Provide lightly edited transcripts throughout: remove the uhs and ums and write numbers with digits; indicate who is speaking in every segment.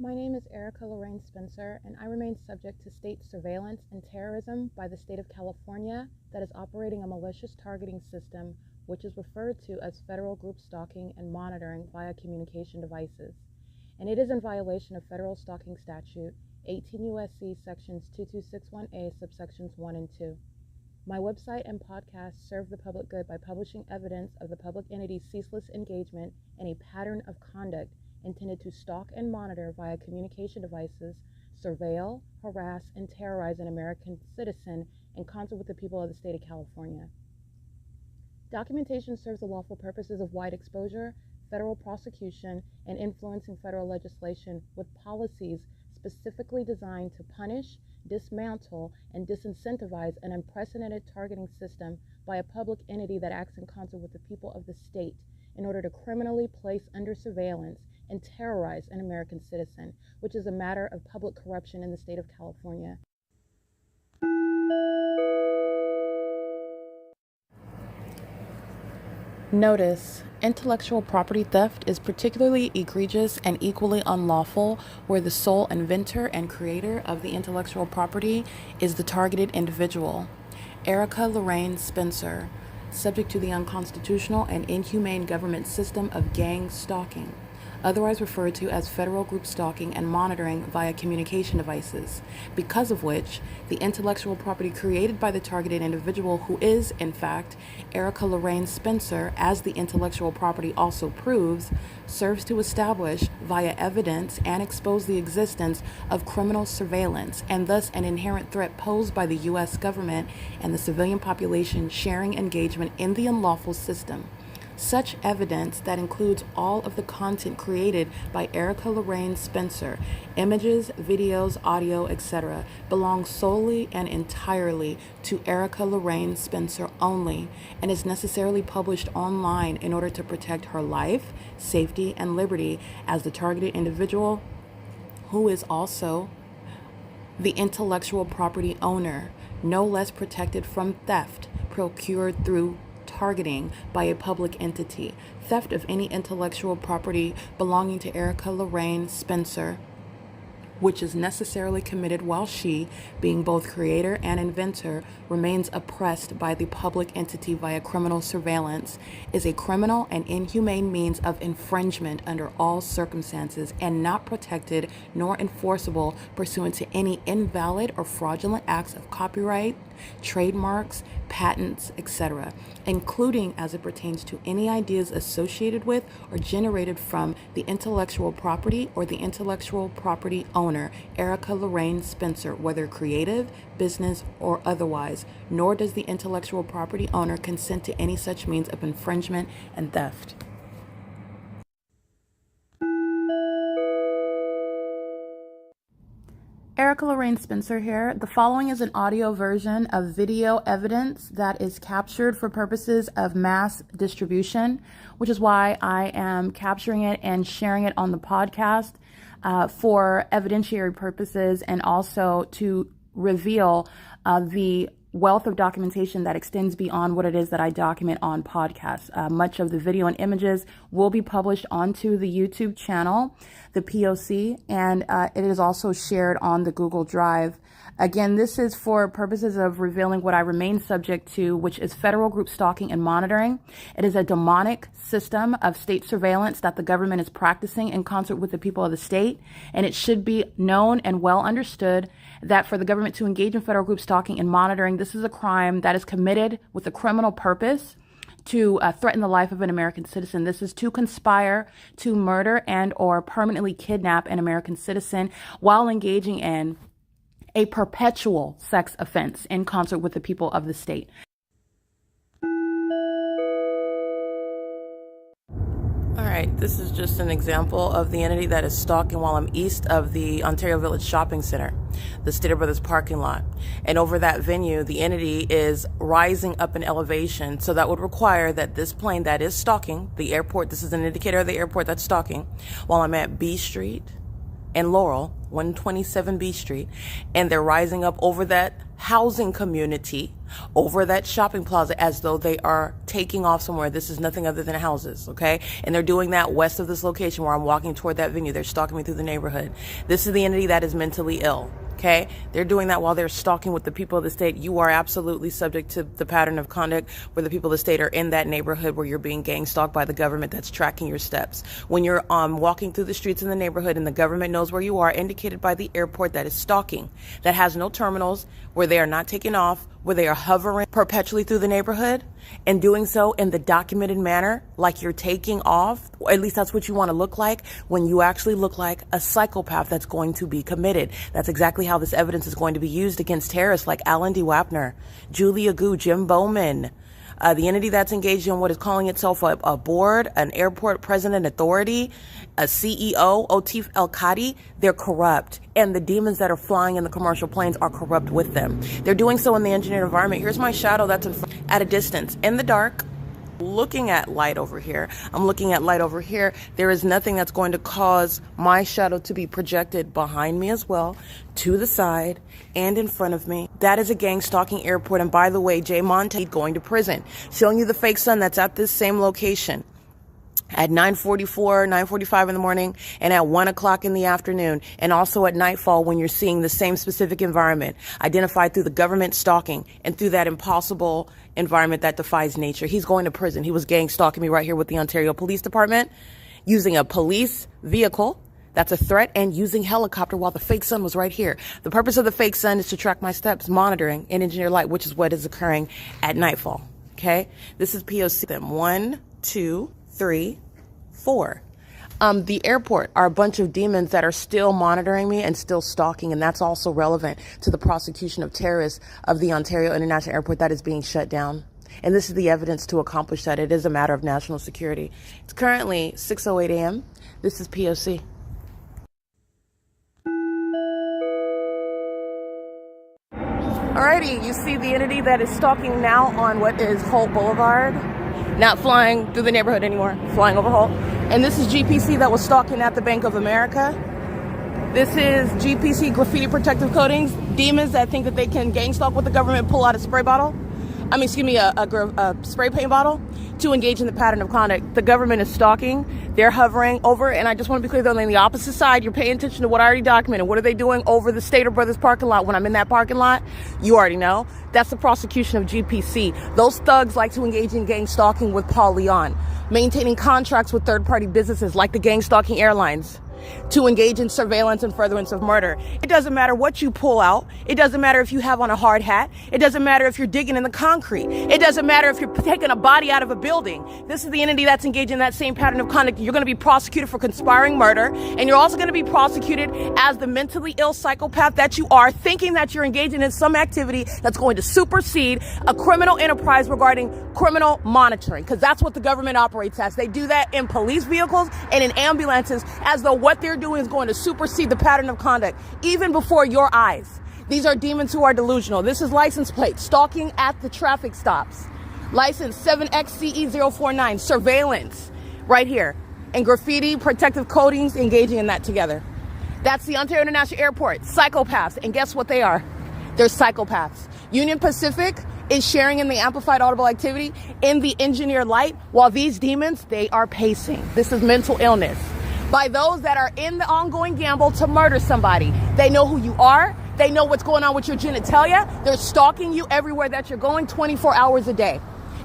Speaker 1: My name is Erica Lorraine Spencer, and I remain subject to state surveillance and terrorism by the state of California that is operating a malicious targeting system which is referred to as federal group stalking and monitoring via communication devices. And it is in violation of federal stalking statute 18 U.S.C. sections 2261A subsections 1 and 2. My website and podcast serve the public good by publishing evidence of the public entity's ceaseless engagement in a pattern of conduct intended to stalk and monitor via communication devices, surveil, harass, and terrorize an American citizen in concert with the people of the state of California. Documentation serves the lawful purposes of wide exposure, federal prosecution, and influencing federal legislation with policies specifically designed to punish, dismantle, and disincentivize an unprecedented targeting system by a public entity that acts in concert with the people of the state in order to criminally place under surveillance and terrorize an American citizen, which is a matter of public corruption in the state of California. Notice: intellectual property theft is particularly egregious and equally unlawful where the sole inventor and creator of the intellectual property is the targeted individual. Erica Lorraine Spencer, subject to the unconstitutional and inhumane government system of gang stalking, otherwise referred to as federal group stalking and monitoring via communication devices, because of which the intellectual property created by the targeted individual, who is, in fact, Erica Lorraine Spencer, as the intellectual property also proves, serves to establish via evidence and expose the existence of criminal surveillance and thus an inherent threat posed by the U.S. government and the civilian population sharing engagement in the unlawful system. Such evidence, that includes all of the content created by Erica Lorraine Spencer, images, videos, audio, etc., belongs solely and entirely to Erica Lorraine Spencer only and is necessarily published online in order to protect her life, safety, and liberty as the targeted individual, who is also the intellectual property owner, no less protected from theft procured through targeting by a public entity, theft of any intellectual property belonging to Erica Lorraine Spencer, which is necessarily committed while she, being both creator and inventor, remains oppressed by the public entity via criminal surveillance, is a criminal and inhumane means of infringement under all circumstances and not protected nor enforceable pursuant to any invalid or fraudulent acts of copyright, trademarks, patents, etc., including as it pertains to any ideas associated with or generated from the intellectual property or the intellectual property owner, Erica Lorraine Spencer, whether creative, business, or otherwise, nor does the intellectual property owner consent to any such means of infringement and theft. Erica Lorraine Spencer here. The following is an audio version of video evidence that is captured for purposes of mass distribution, which is why I am capturing it and sharing it on the podcast for evidentiary purposes and also to reveal the wealth of documentation that extends beyond what it is that I document on podcasts. Much of the video and images will be published onto the YouTube channel, the P.O.C, and it is also shared on the Google Drive. Again, this is for purposes of revealing what I remain subject to, which is federal group stalking and monitoring. It is a demonic system of state surveillance that the government is practicing in concert with the people of the state, and it should be known and well understood that for the government to engage in federal group stalking and monitoring, this is a crime that is committed with a criminal purpose to threaten the life of an American citizen. This is to conspire to murder and or permanently kidnap an American citizen while engaging in a perpetual sex offense in concert with the people of the state. All right, this is just an example of the entity that is stalking while I'm east of the Ontario Village Shopping Center, the Stater Brothers parking lot. And over that venue, the entity is rising up in elevation. So that would require that this plane that is stalking the airport, this is an indicator of the airport that's stalking, while I'm at B Street and Laurel, 127 B Street, and they're rising up over that housing community over that shopping plaza as though they are taking off somewhere. This is nothing other than houses, okay? And they're doing that west of this location where I'm walking toward that venue. They're stalking me through the neighborhood. This is the entity that is mentally ill. Okay, they're doing that while they're stalking with the people of the state. You are absolutely subject to the pattern of conduct where the people of the state are in that neighborhood where you're being gang stalked by the government that's tracking your steps. When you're walking through the streets in the neighborhood and the government knows where you are, indicated by the airport that is stalking, that has no terminals, where they are not taking off, where they are hovering perpetually through the neighborhood and doing so in the documented manner, like you're taking off, or at least that's what you want to look like when you actually look like a psychopath that's going to be committed. That's exactly how this evidence is going to be used against terrorists like Alan D. WAPNER, Julia Gu, Jim Bowman, the entity that's engaged in what is calling itself a board, an airport president authority, a CEO, Otif El-Kadi. They're corrupt. And the demons that are flying in the commercial planes are corrupt with them. They're doing so in the engineered environment. Here's my shadow that's at a distance, in the dark, looking at light over here. I'm looking at light over here. There is nothing that's going to cause my shadow to be projected behind me as well, to the side and in front of me. That is a gang stalking airport. And by the way, Jay Monte going to prison, showing you the fake sun that's at this same location at 9:44, 9:45 in the morning, and at 1 o'clock in the afternoon, and also at nightfall when you're seeing the same specific environment identified through the government stalking and through that impossible environment that defies nature. He's going to prison. He was gang stalking me right here with the Ontario Police Department, using a police vehicle that's a threat, and using helicopter while the fake sun was right here. The purpose of the fake sun is to track my steps, monitoring in engineered light, which is what is occurring at nightfall. Okay, this is P.O.C. 1, 2, 3, 4. The airport are a bunch of demons that are still monitoring me and still stalking, and that's also relevant to the prosecution of terrorists of the Ontario International Airport that is being shut down. And this is the evidence to accomplish that. It is a matter of national security. It's currently 6:08 a.m. This is P.O.C. Alrighty, you see the entity that is stalking now on what is Holt Boulevard. Not flying through the neighborhood anymore, flying over Holt. And this is GPC that was stalking at the Bank of America. This is GPC graffiti protective coatings, demons that think that they can gang stalk with the government, pull out a spray bottle. A spray paint bottle to engage in the pattern of conduct. The government is stalking, they're hovering over, and I just want to be clear, they're on the opposite side. You're paying attention to what I already documented. What are they doing over the Stater Brothers parking lot? When I'm in that parking lot, you already know. That's the prosecution of GPC. Those thugs like to engage in gang stalking with Paul Leon, maintaining contracts with third-party businesses like the gang stalking airlines, to engage in surveillance and furtherance of murder. It doesn't matter what you pull out. It doesn't matter if you have on a hard hat. It doesn't matter if you're digging in the concrete. It doesn't matter if you're taking a body out of a building. This is the entity that's engaged in that same pattern of conduct. You're going to be prosecuted for conspiring murder, and you're also going to be prosecuted as the mentally ill psychopath that you are, thinking that you're engaging in some activity that's going to supersede a criminal enterprise regarding criminal monitoring, because that's what the government operates as. They do that in police vehicles and in ambulances, as though what they're doing is going to supersede the pattern of conduct, even before your eyes. These are demons who are delusional. This is license plate, stalking at the traffic stops. License 7XCE049, surveillance, right here. And graffiti, protective coatings, engaging in that together. That's the Ontario International Airport, psychopaths. And guess what they are? They're psychopaths. Union Pacific is sharing in the amplified audible activity in the engineered light, while these demons, they are pacing. This is mental illness by those that are in the ongoing gamble to murder somebody. They know who you are. They know what's going on with your genitalia. They're stalking you everywhere that you're going 24 hours a day.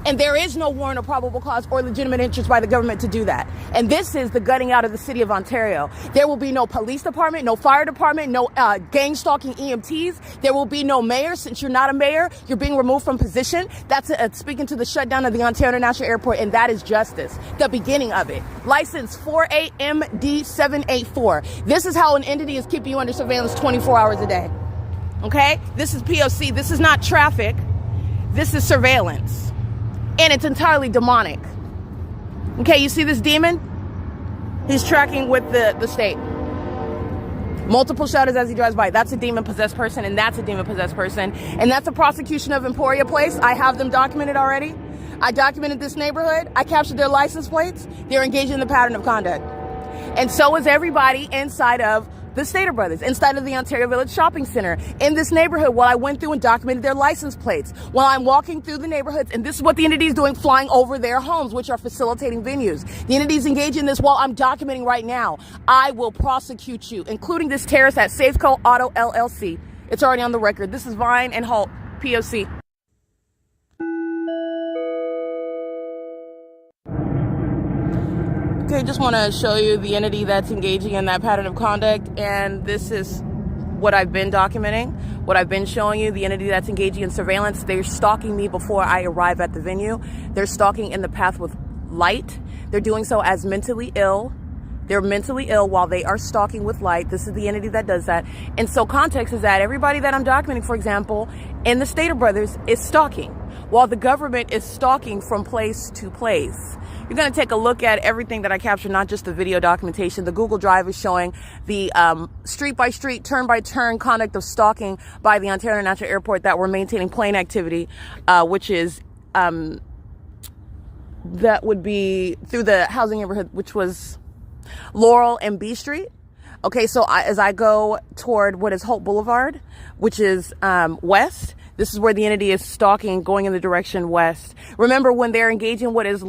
Speaker 1: And there is no warrant or probable cause or legitimate interest by the government to do that. And this is the gutting out of the city of Ontario. There will be no police department, no fire department, no gang stalking EMTs. There will be no mayor. Since you're not a mayor, you're being removed from position. That's speaking to the shutdown of the Ontario International Airport, and that is justice, the beginning of it. License 48MD784. This is how an entity is keeping you under surveillance 24 hours a day. Okay? This is P.O.C. This is not traffic. This is surveillance. And it's entirely demonic. Okay, you see this demon? He's tracking with the state. Multiple shadows as he drives by. That's a demon-possessed person, and that's a demon-possessed person. And that's a prosecution of Emporia Place. I have them documented already. I documented this neighborhood. I captured their license plates. They're engaged in the pattern of conduct. And so is everybody inside of the Stater Brothers inside of the Ontario Village Shopping Center in this neighborhood while I went through and documented their license plates. While I'm walking through the neighborhoods, and this is what the entity is doing, flying over their homes, which are facilitating venues. The entity is engaged in this while I'm documenting right now. I will prosecute you, including this terrorist at Safeco Auto LLC. It's already on the record. This is Vine and HOLT, P.O.C. Okay, just want to show you the entity that's engaging in that pattern of conduct, and this is what I've been documenting, what I've been showing you, the entity that's engaging in surveillance. They're stalking me before I arrive at the venue. They're stalking in the path with light. They're doing so as mentally ill. They're mentally ill while they are stalking with light. This is the entity that does that. And so context is that everybody that I'm documenting, for example, in the Stater Brothers is stalking, while the government is stalking from place to place. You're going to take a look at everything that I captured, not just the video documentation. The Google Drive is showing the street by street, turn by turn conduct of stalking by the Ontario International Airport that we're maintaining plane activity, which is, that would be through the housing neighborhood, which was Laurel and B Street. Okay, so as I go toward what is Holt Boulevard, which is west, this is where the entity is stalking, going in the direction west. Remember, when they're engaging what is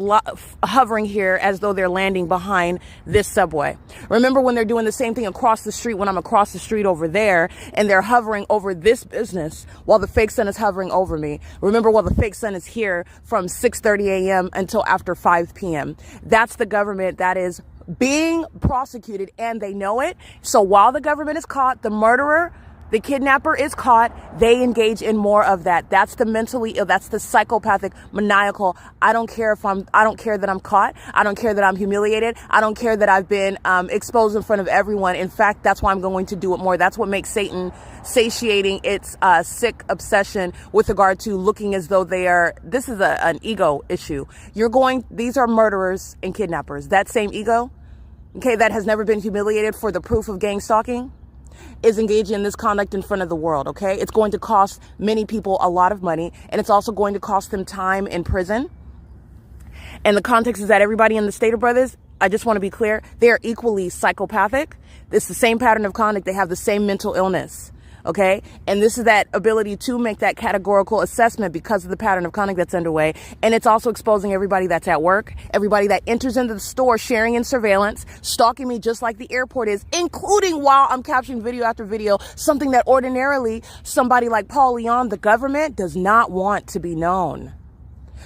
Speaker 1: hovering here as though they're landing behind this subway. Remember when they're doing the same thing across the street when I'm across the street over there, and they're hovering over this business while the fake sun is hovering over me. Remember, while the fake sun is here from 6:30 a.m. until after 5 p.m. That's the government that is being prosecuted, and they know it. So while the government is caught, the murderer, the kidnapper is caught, they engage in more of that. That's the mentally ill. That's the psychopathic, maniacal. I don't care that I'm caught. I don't care that I'm humiliated. I don't care that I've been exposed in front of everyone. In fact, that's why I'm going to do it more. That's what makes Satan satiating its sick obsession with regard to looking as though they are, this is an ego issue. These are murderers and kidnappers. That same ego, okay, that has never been humiliated for the proof of gang stalking, is engaging in this conduct in front of the world, okay? It's going to cost many people a lot of money, and it's also going to cost them time in prison. And the context is that everybody in the Stater Brothers, I just want to be clear, they are equally psychopathic. It's the same pattern of conduct. They have the same mental illness, okay? And this is that ability to make that categorical assessment because of the pattern of conduct that's underway. And it's also exposing everybody that's at work, everybody that enters into the store, sharing in surveillance, stalking me just like the airport is, including while I'm capturing video after video, something that ordinarily somebody like Paul Leon, the government, does not want to be known.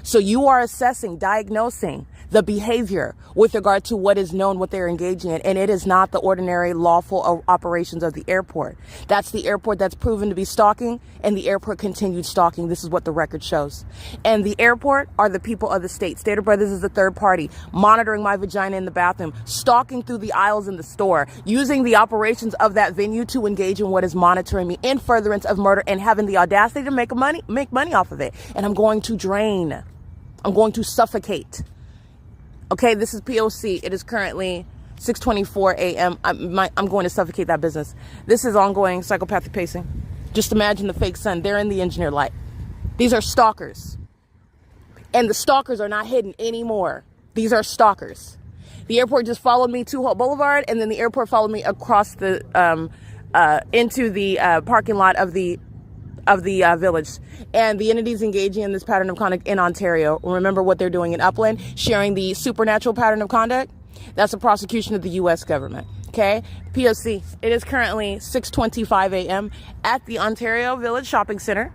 Speaker 1: So you are assessing, diagnosing the behavior with regard to what is known, what they're engaging in, and it is not the ordinary lawful operations of the airport. That's the airport that's proven to be stalking, and the airport continued stalking. This is what the record shows. And the airport are the people of the state. Stater Brothers is the third party, monitoring my vagina in the bathroom, stalking through the aisles in the store, using the operations of that venue to engage in what is monitoring me in furtherance of murder, and having the audacity to make money off of it. And I'm going to drain. I'm going to suffocate. Okay, this is P.O.C. It is currently 6:24 a.m. I'm going to suffocate that business. This is ongoing psychopathic pacing. Just imagine the fake sun. They're in the engineer light. These are stalkers. And the stalkers are not hidden anymore. These are stalkers. The airport just followed me to Holt Boulevard, and then the airport followed me across the into the parking lot of the village. And the entities engaging in this pattern of conduct in Ontario, remember what they're doing in Upland, sharing the supernatural pattern of conduct. That's a prosecution of the U.S. government. Okay, P.O.C. It is currently 6:25 a.m. at the Ontario Village Shopping Center.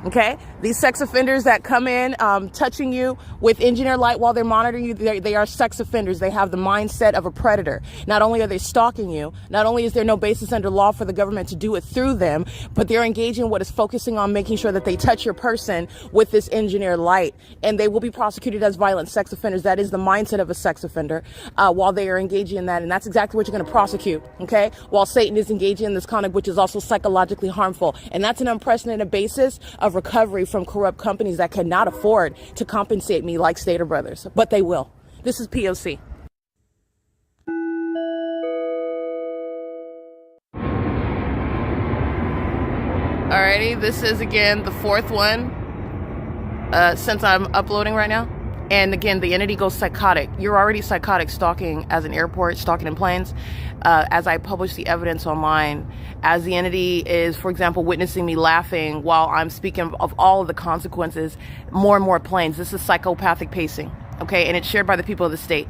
Speaker 1: Okay, these sex offenders that come in touching you with engineer light while they're monitoring you, they are sex offenders. They have the mindset of a predator. Not only are they stalking you, not only is there no basis under law for the government to do it through them, but they're engaging what is focusing on making sure that they touch your person with this engineer light, and they will be prosecuted as violent sex offenders. That is the mindset of a sex offender while they are engaging in that, and that's exactly what you're going to prosecute, okay, while Satan is engaging in this conduct, which is also psychologically harmful. And that's an unprecedented basis of recovery from corrupt companies that cannot afford to compensate me like Stater Brothers, but they will. This is P.O.C. Alrighty, this is again the fourth one since I'm uploading right now. And again, the entity goes psychotic. You're already psychotic stalking as an airport, stalking in planes. As I publish the evidence online, as the entity is, for example, witnessing me laughing while I'm speaking of all of the consequences, more and more planes. This is psychopathic pacing, okay? And it's shared by the people of the state.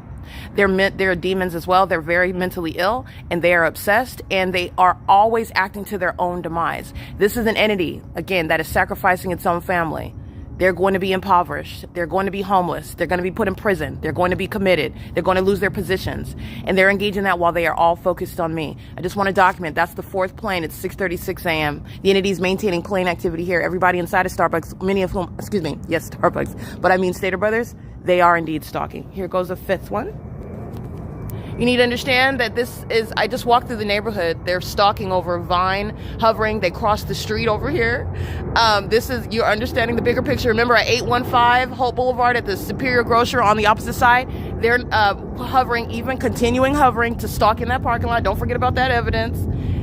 Speaker 1: They're demons as well. They're very mentally ill, and they are obsessed, and they are always acting to their own demise. This is an entity, again, that is sacrificing its own family. They're going to be impoverished. They're going to be homeless. They're going to be put in prison. They're going to be committed. They're going to lose their positions. And they're engaged in that while they are all focused on me. I just want to document that's the fourth plane. It's 6:36 a.m. The entity is maintaining plane activity here. Everybody inside of Starbucks, many of whom, yes, Starbucks, but I mean Stater Brothers, they are indeed stalking. Here goes the fifth one. You need to understand that this is, I just walked through the neighborhood. They're stalking over Vine, hovering. They crossed the street over here. This is, you're understanding the bigger picture. Remember at 815 Holt Boulevard at the Superior Grocer on the opposite side, they're hovering, even continuing hovering to stalk in that parking lot. Don't forget about that evidence.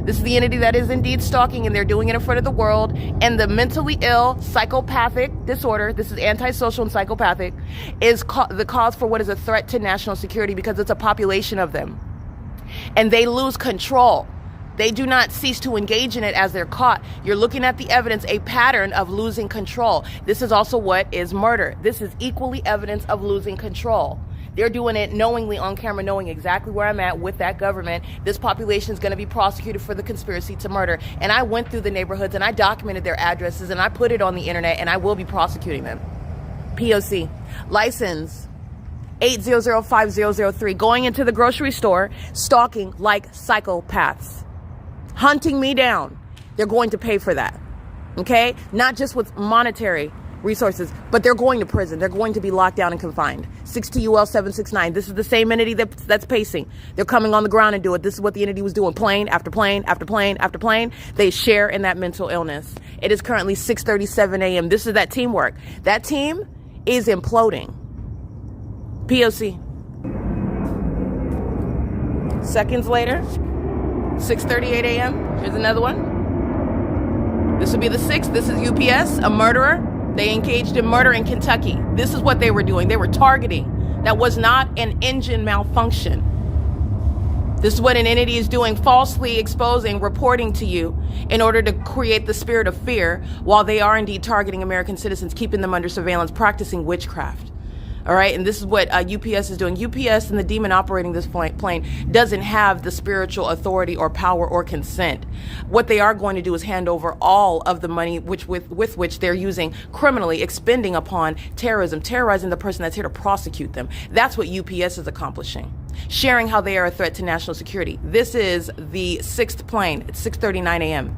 Speaker 1: This is the entity that is indeed stalking, and they're doing it in front of the world. And the mentally ill, psychopathic disorder, this is antisocial and psychopathic, is the cause for what is a threat to national security, because it's a population of them. And they lose control. They do not cease to engage in it as they're caught. You're looking at the evidence, a pattern of losing control. This is also what is murder. This is equally evidence of losing control. They're doing it knowingly on camera, knowing exactly where I'm at with that government. This population is going to be prosecuted for the conspiracy to murder. And I went through the neighborhoods and I documented their addresses and I put it on the internet, and I will be prosecuting them. P.O.C. License 8005003. Going into the grocery store, stalking like psychopaths. Hunting me down. They're going to pay for that. Okay? Not just with monetary resources, but they're going to prison. They're going to be locked down and confined. 6TUL 769. This is the same entity that's pacing. They're coming on the ground and do it. This is what the entity was doing. Plane after plane after plane after plane. They share in that mental illness. It is currently 6:37 a.m. This is that teamwork. That team is imploding. P.O.C. Seconds later, 6:38 a.m. Here's another one. This would be the sixth. This is UPS, a murderer. They engaged in murder in Kentucky. This is what they were doing. They were targeting. That was not an engine malfunction. This is what an entity is doing, falsely exposing, reporting to you in order to create the spirit of fear, while they are indeed targeting American citizens, keeping them under surveillance, practicing witchcraft. All right, and this is what UPS is doing. UPS and the demon operating this plane doesn't have the spiritual authority or power or consent. What they are going to do is hand over all of the money with which they're using criminally, expending upon terrorism, terrorizing the person that's here to prosecute them. That's what UPS is accomplishing. Sharing how they are a threat to national security. This is the sixth plane. It's 6:39 a.m.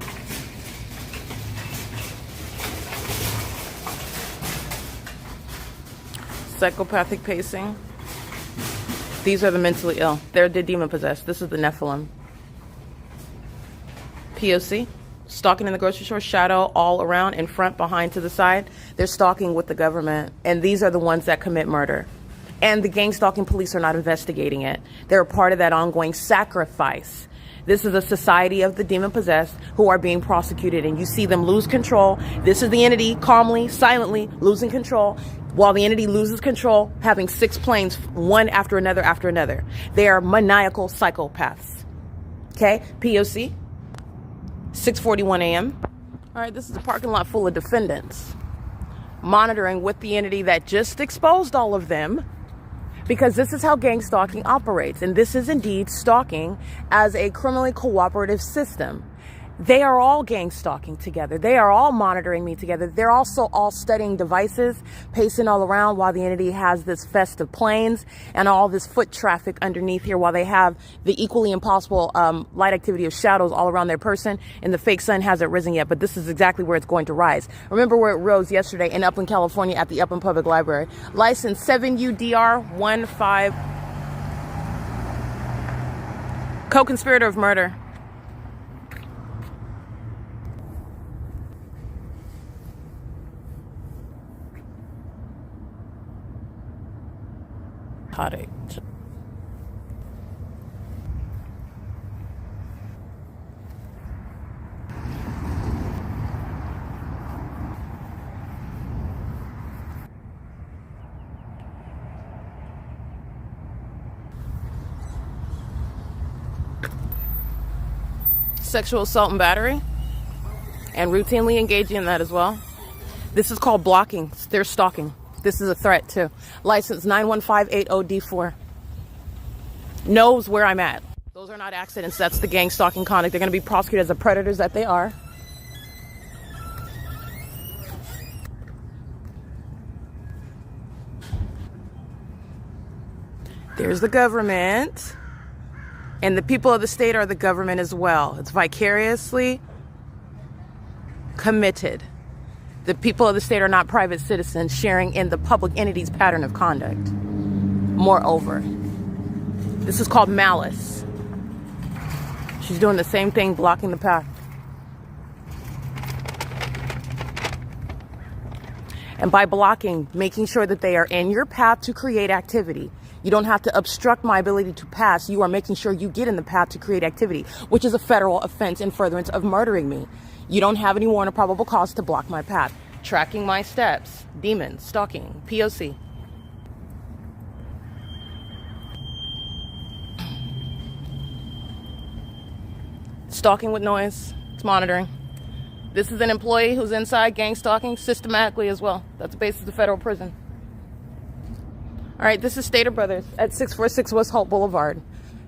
Speaker 1: Psychopathic pacing. These are the mentally ill. They're the demon possessed. This is the Nephilim. P.O.C. Stalking in the grocery store, shadow all around, in front, behind, to the side. They're stalking with the government. And these are the ones that commit murder. And the gang stalking police are not investigating it. They're a part of that ongoing sacrifice. This is a society of the demon-possessed who are being prosecuted, and you see them lose control. This is the entity calmly, silently losing control, while the entity loses control, having 6 planes, one after another after another. They are maniacal psychopaths. Okay, P.O.C. 6:41 a.m. All right, this is a parking lot full of defendants, monitoring with the entity that just exposed all of them, because this is how gang stalking operates. And this is indeed stalking as a criminally cooperative system. They are all gang stalking together. They are all monitoring me together. They're also all studying devices, pacing all around, while the entity has this fest of planes and all this foot traffic underneath here, while they have the equally impossible light activity of shadows all around their person, and the fake sun hasn't risen yet, but this is exactly where it's going to rise. Remember where it rose yesterday in Upland, California at the Upland Public Library. License 7UDR15. Co-conspirator of murder. sexual assault and battery, and routinely engaging in that as well. This is called blocking. They're stalking. This is a threat too. License 91580D4. Knows where I'm at. Those are not accidents. That's the gang stalking conduct. They're going to be prosecuted as the predators that they are. There's the government. And the people of the state are the government as well. It's vicariously committed. The people of the state are not private citizens sharing in the public entity's pattern of conduct. Moreover, this is called malice. She's doing the same thing, blocking the path. And by blocking, making sure that they are in your path to create activity. You don't have to obstruct my ability to pass. You are making sure you get in the path to create activity, which is a federal offense in furtherance of murdering me. You don't have any warrant or probable cause to block my path. Tracking my steps. Demons. Stalking. P.O.C. Stalking with noise. It's monitoring. This is an employee who's inside gang stalking systematically as well. That's the basis of federal prison. All right, this is Stater Brothers at 646 West Holt Boulevard.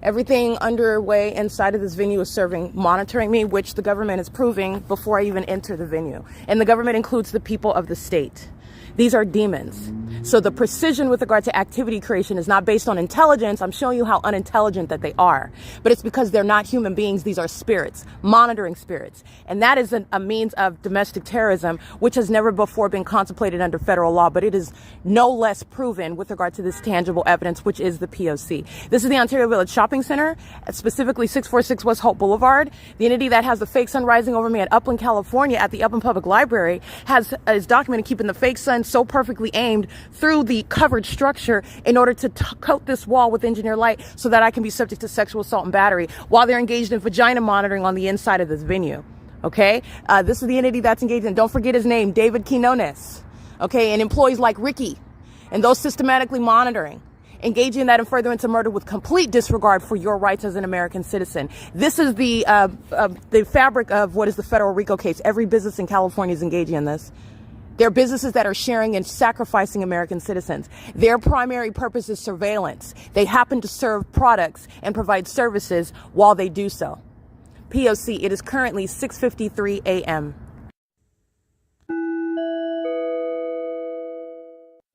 Speaker 1: Everything underway inside of this venue is monitoring me, which the government is proving before I even enter the venue. And the government includes the people of the state. These are demons. So the precision with regard to activity creation is not based on intelligence. I'm showing you how unintelligent that they are. But it's because they're not human beings. These are spirits, monitoring spirits. And that is a means of domestic terrorism, which has never before been contemplated under federal law. But it is no less proven with regard to this tangible evidence, which is the P.O.C. This is the Ontario Village Shopping Center, specifically 646 West Holt Boulevard. The entity that has the fake sun rising over me at Upland, California at the Upland Public Library is documented keeping the fake sun so perfectly aimed through the covered structure in order to coat this wall with engineered light so that I can be subject to sexual assault and battery while they're engaged in vagina monitoring on the inside of this venue. Okay? This is the entity that's engaged in, don't forget his name, David Quinones. Okay? And employees like Ricky and those systematically monitoring, engaging in that in furtherance of murder with complete disregard for your rights as an American citizen. This is the fabric of what is the federal RICO case. Every business in California is engaging in this. They're businesses that are sharing and sacrificing American citizens. Their primary purpose is surveillance. They happen to serve products and provide services while they do so. P.O.C. It is currently 6:53 a.m.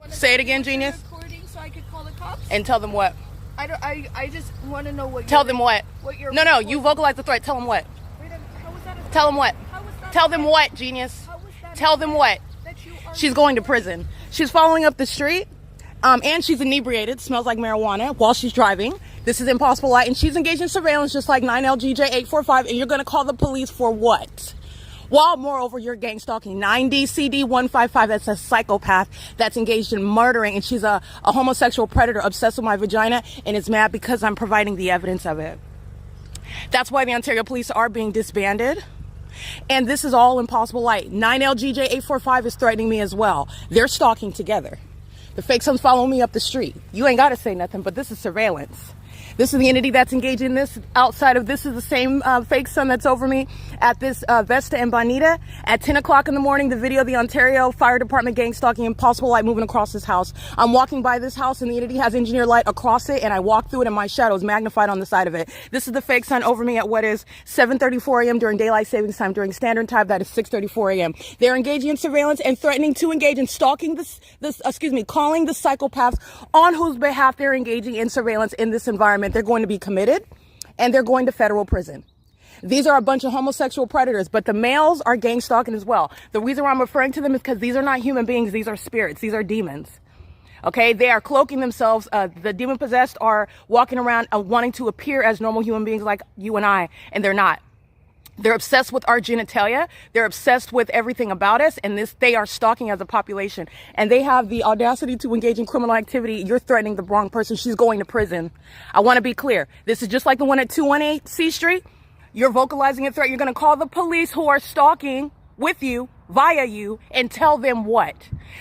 Speaker 1: Say it again, genius.
Speaker 2: So I could call the cops?
Speaker 1: And tell them what?
Speaker 2: I just want to know what.
Speaker 1: Tell them what?
Speaker 2: What you're.
Speaker 1: No, you vocalize the threat. Tell them what?
Speaker 2: Wait, how was that?
Speaker 1: Tell them what?
Speaker 2: How was that?
Speaker 1: Tell them what, genius?
Speaker 2: How was that?
Speaker 1: Tell them what? She's going to prison. She's following up the street, and she's inebriated, smells like marijuana while she's driving. This is impossible light, and she's engaged in surveillance just like 9LGJ845, and you're going to call the police for what? While, moreover, you're gang stalking 9DCD155. That's a psychopath that's engaged in murdering, and she's a homosexual predator obsessed with my vagina, and is mad because I'm providing the evidence of it. That's why the Ontario police are being disbanded. And this is all in possible light. 9LGJ845 is threatening me as well. They're stalking together. The fake son's following me up the street. You ain't got to say nothing, but this is surveillance. This is the entity that's engaged in this. Outside of this is the same fake sun that's over me at this Vesta and Bonita. At 10 o'clock in the morning, the video of the Ontario Fire Department gang stalking in possible light moving across this house. I'm walking by this house and the entity has engineered light across it, and I walk through it and my shadow is magnified on the side of it. This is the fake sun over me at what is 7:34 a.m. during daylight savings time. During standard time, that is 6:34 a.m. They're engaging in surveillance and threatening to engage in stalking calling the psychopaths on whose behalf they're engaging in surveillance in this environment. They're going to be committed and they're going to federal prison. These are a bunch of homosexual predators, but the males are gang stalking as well. The reason why I'm referring to them is because these are not human beings. These are spirits. These are demons. Okay, they are cloaking themselves. The demon possessed are walking around wanting to appear as normal human beings like you and I, and they're not. They're obsessed with our genitalia. They're obsessed with everything about us, and they are stalking as a population. And they have the audacity to engage in criminal activity. You're threatening the wrong person. She's going to prison. I want to be clear. This is just like the one at 218 C Street. You're vocalizing a threat. You're going to call the police who are stalking with you, via you, and tell them what?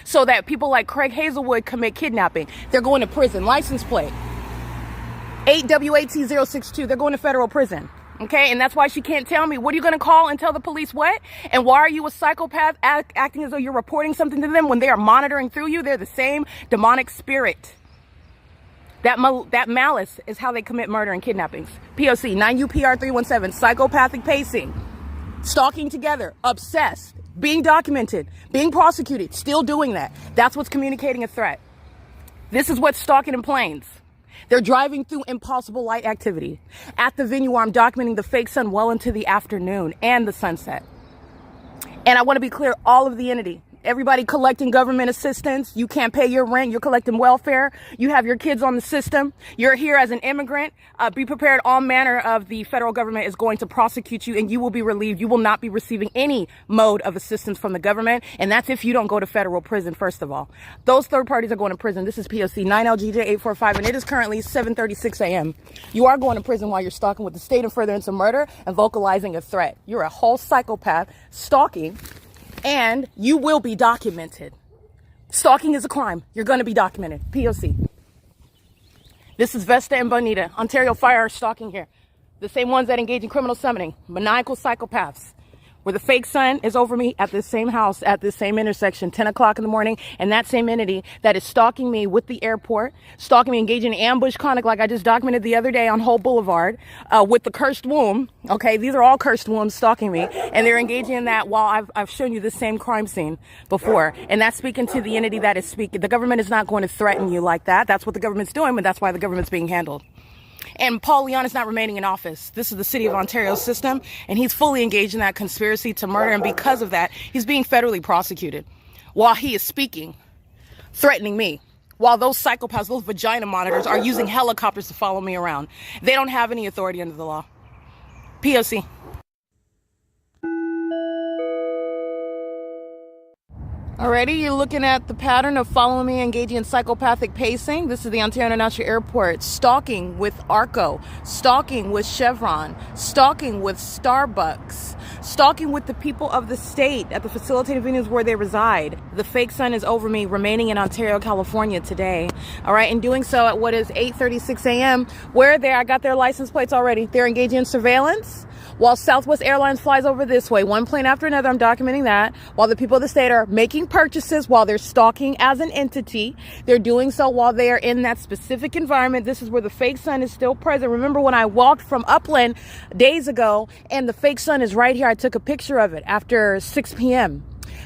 Speaker 1: So that people like Craig Hazelwood commit kidnapping. They're going to prison. License plate 8W8T062. They're going to federal prison. Okay, and that's why she can't tell me. What are you going to call and tell the police what? And why are you a psychopath acting as though you're reporting something to them when they are monitoring through you? They're the same demonic spirit. That malice is how they commit murder and kidnappings. P.O.C. 9UPR 317, psychopathic pacing, stalking together, obsessed, being documented, being prosecuted, still doing that. That's what's communicating a threat. This is what's stalking in planes. They're driving through impossible light activity. At the venue where I'm documenting the fake sun well into the afternoon and the sunset. And I want to be clear, all of the entity, everybody collecting government assistance, you can't pay your rent, you're collecting welfare, you have your kids on the system, you're here as an immigrant, be prepared, all manner of the federal government is going to prosecute you and you will be relieved. You will not be receiving any mode of assistance from the government, and that's if you don't go to federal prison, first of all. Those third parties are going to prison. This is P.O.C. 9LGJ845, and it is currently 7:36 a.m. You are going to prison while you're stalking with the state and furtherance of murder and vocalizing a threat. You're a whole psychopath stalking, and you will be documented. Stalking is a crime. You're going to be documented. P.O.C. This is Vesta and Bonita. Ontario Fire are stalking here. The same ones that engage in criminal summoning. Maniacal psychopaths. Where the fake sun is over me at this same house, at this same intersection, 10 o'clock in the morning, and that same entity that is stalking me with the airport, stalking me, engaging in ambush conduct like I just documented the other day on Holt Boulevard, with the cursed womb. Okay, these are all cursed wombs stalking me, and they're engaging in that while I've shown you the same crime scene before. And that's speaking to the entity that is speaking. The government is not going to threaten you like that. That's what the government's doing, but that's why the government's being handled. And Paul Leon is not remaining in office. This is the City of Ontario system, and he's fully engaged in that conspiracy to murder, and because of that, he's being federally prosecuted while he is speaking, threatening me, while those psychopaths, those vagina monitors, are using helicopters to follow me around. They don't have any authority under the law. P.O.C. Alrighty, you're looking at the pattern of following me, engaging in psychopathic pacing. This is the Ontario International Airport. Stalking with ARCO. Stalking with Chevron. Stalking with Starbucks. Stalking with the people of the state at the facilitated venues where they reside. The fake sun is over me, remaining in Ontario, California today. Alright, and doing so at what is 8:36 a.m. Where I got their license plates already. They're engaging in surveillance. While Southwest Airlines flies over this way, one plane after another, I'm documenting that. While the people of the state are making purchases, while they're stalking as an entity, they're doing so while they are in that specific environment. This is where the fake sun is still present. Remember when I walked from Upland days ago and the fake sun is right here. I took a picture of it after 6 p.m.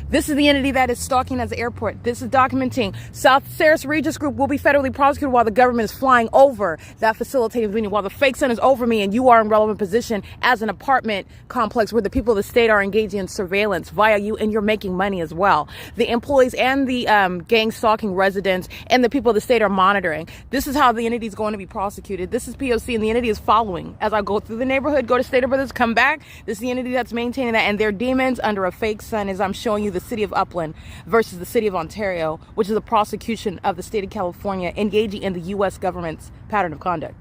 Speaker 1: This is the entity that is stalking at the airport. This is documenting. South Saris Regis Group will be federally prosecuted while the government is flying over that facilitated venue, while the fake sun is over me and you are in relevant position as an apartment complex where the people of the state are engaging in surveillance via you, and you're making money as well. The employees and the gang stalking residents and the people of the state are monitoring. This is how the entity is going to be prosecuted. This is P.O.C. and the entity is following. As I go through the neighborhood, go to Stater Brothers, come back. This is the entity that's maintaining that, and their demons under a fake sun, as I'm showing you the city of Upland versus the city of Ontario, which is a prosecution of the state of California engaging in the U.S. government's pattern of conduct.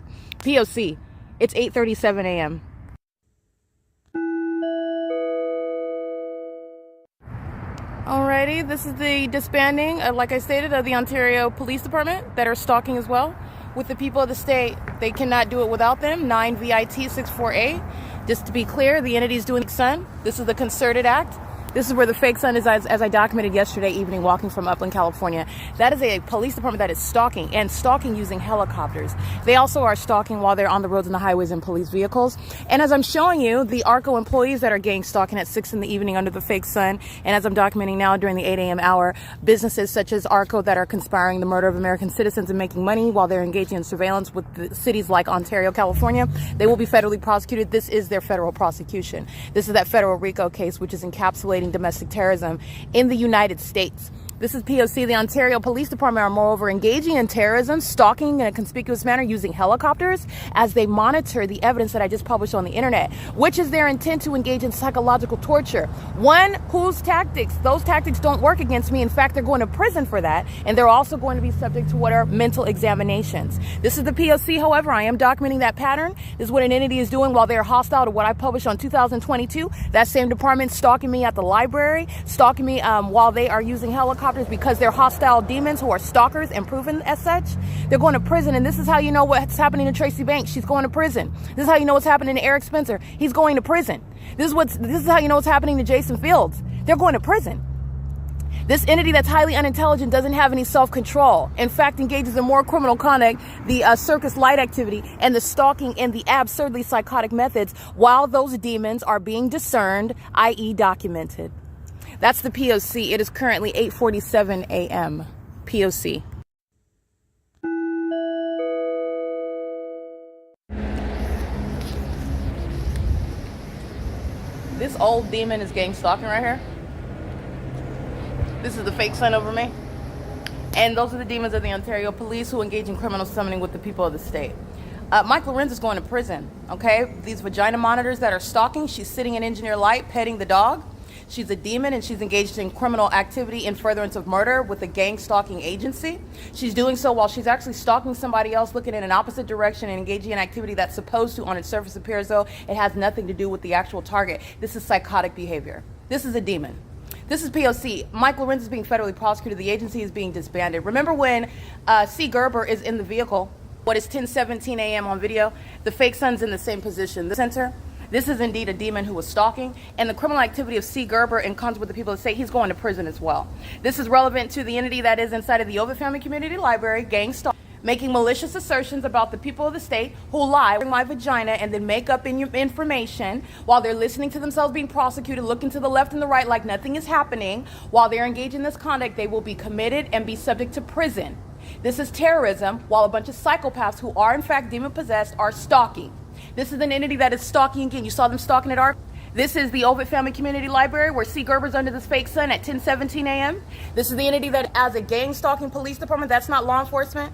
Speaker 1: P.O.C. It's 8:37 a.m. Alrighty, this is the disbanding, like I stated, of the Ontario Police Department that are stalking as well with the people of the state. They cannot do it without them. 9VIT64A. Just to be clear, the entity is doing the sun. This is the concerted act. This is where the fake sun is, as I documented yesterday evening walking from Upland, California. That is a police department that is stalking, and stalking using helicopters. They also are stalking while they're on the roads and the highways in police vehicles. And as I'm showing you, the ARCO employees that are gang stalking at 6 in the evening under the fake sun, and as I'm documenting now during the 8 a.m. hour, businesses such as ARCO that are conspiring the murder of American citizens and making money while they're engaging in surveillance with the cities like Ontario, California, they will be federally prosecuted. This is their federal prosecution. This is that federal RICO case, which is encapsulating domestic terrorism in the United States. This is P.O.C. The Ontario Police Department are moreover engaging in terrorism, stalking in a conspicuous manner using helicopters as they monitor the evidence that I just published on the internet, which is their intent to engage in psychological torture. One, whose tactics? Those tactics don't work against me. In fact, they're going to prison for that, and they're also going to be subject to what are mental examinations. This is the P.O.C. However, I am documenting that pattern. This is what an entity is doing while they're hostile to what I published on 2022. That same department stalking me at the library, stalking me while they are using helicopters because they're hostile demons who are stalkers and proven as such. They're going to prison, and this is how you know what's happening to Tracy Banks. She's going to prison. This is how you know what's happening to Eric Spencer. He's going to prison. This is how you know what's happening to Jason Fields. They're going to prison. This entity that's highly unintelligent doesn't have any self-control. In fact, engages in more criminal conduct, the circus light activity, and the stalking and the absurdly psychotic methods while those demons are being discerned, i.e. documented. That's the P.O.C. It is currently 8:47 a.m. P.O.C. This old demon is gang stalking right here. This is the fake sun over me. And those are the demons of the Ontario police who engage in criminal summoning with the people of the state. Mike LORENZ is going to prison, okay? These vagina monitors that are stalking, she's sitting in Engineer Light petting the dog. She's a demon and she's engaged in criminal activity in furtherance of murder with a gang stalking agency. She's doing so while she's actually stalking somebody else, looking in an opposite direction and engaging in activity that's supposed to, on its surface, appear as though it has nothing to do with the actual target. This is psychotic behavior. This is a demon. This is P.O.C. Mike LORENZ is being federally prosecuted. The agency is being disbanded. Remember when C. Gerber is in the vehicle? What is 10:17 a.m. on video? The fake sun's in the same position. The center. This is indeed a demon who was stalking, and the criminal activity of C. Gerber in concert with the people of the state, he's going to prison as well. This is relevant to the entity that is inside of the OVITT Family Community Library, gang stalking, making malicious assertions about the people of the state who lie in my vagina and then make up information while they're listening to themselves being prosecuted, looking to the left and the right like nothing is happening. While they're engaged in this conduct, they will be committed and be subject to prison. This is terrorism, while a bunch of psychopaths who are in fact demon-possessed are stalking. This is an entity that is stalking again. You saw them stalking at ARCO. This is the OVITT Family Community Library where C. Gerber's under this fake sun at 10:17 a.m. This is the entity that as a gang stalking police department, that's not law enforcement.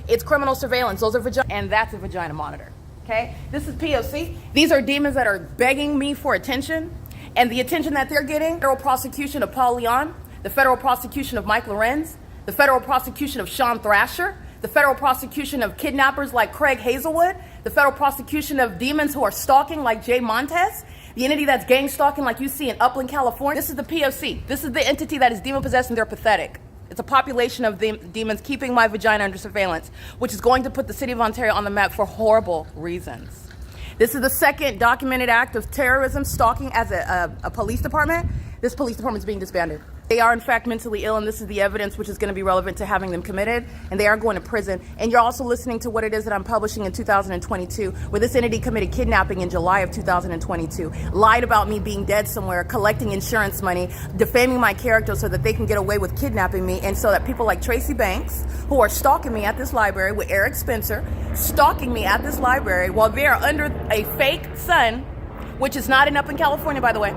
Speaker 1: It's criminal surveillance. Those are vagina, and that's a vagina monitor. Okay? This is P.O.C. These are demons that are begging me for attention, and the attention that they're getting, federal prosecution of Paul Leon, the federal prosecution of Mike LORENZ, the federal prosecution of Sean Thrasher, the federal prosecution of kidnappers like Craig Hazelwood, the federal prosecution of demons who are stalking like Jay Montes, the entity that's gang stalking like you see in Upland, California. This is the P.O.C. This is the entity that is demon-possessed and they're pathetic. It's a population of demons keeping my vagina under surveillance, which is going to put the city of Ontario on the map for horrible reasons. This is the second documented act of terrorism, stalking as a police department. This police department is being disbanded. They are in fact mentally ill, and this is the evidence which is going to be relevant to having them committed, and they are going to prison. And you're also listening to what it is that I'm publishing in 2022, where this entity committed kidnapping in July of 2022, lied about me being dead somewhere, collecting insurance money, defaming my character so that they can get away with kidnapping me, and so that people like Tracy Banks, who are stalking me at this library with Eric Spencer, stalking me at this library while they are under a fake sun, which is not in Upland, California, by the way.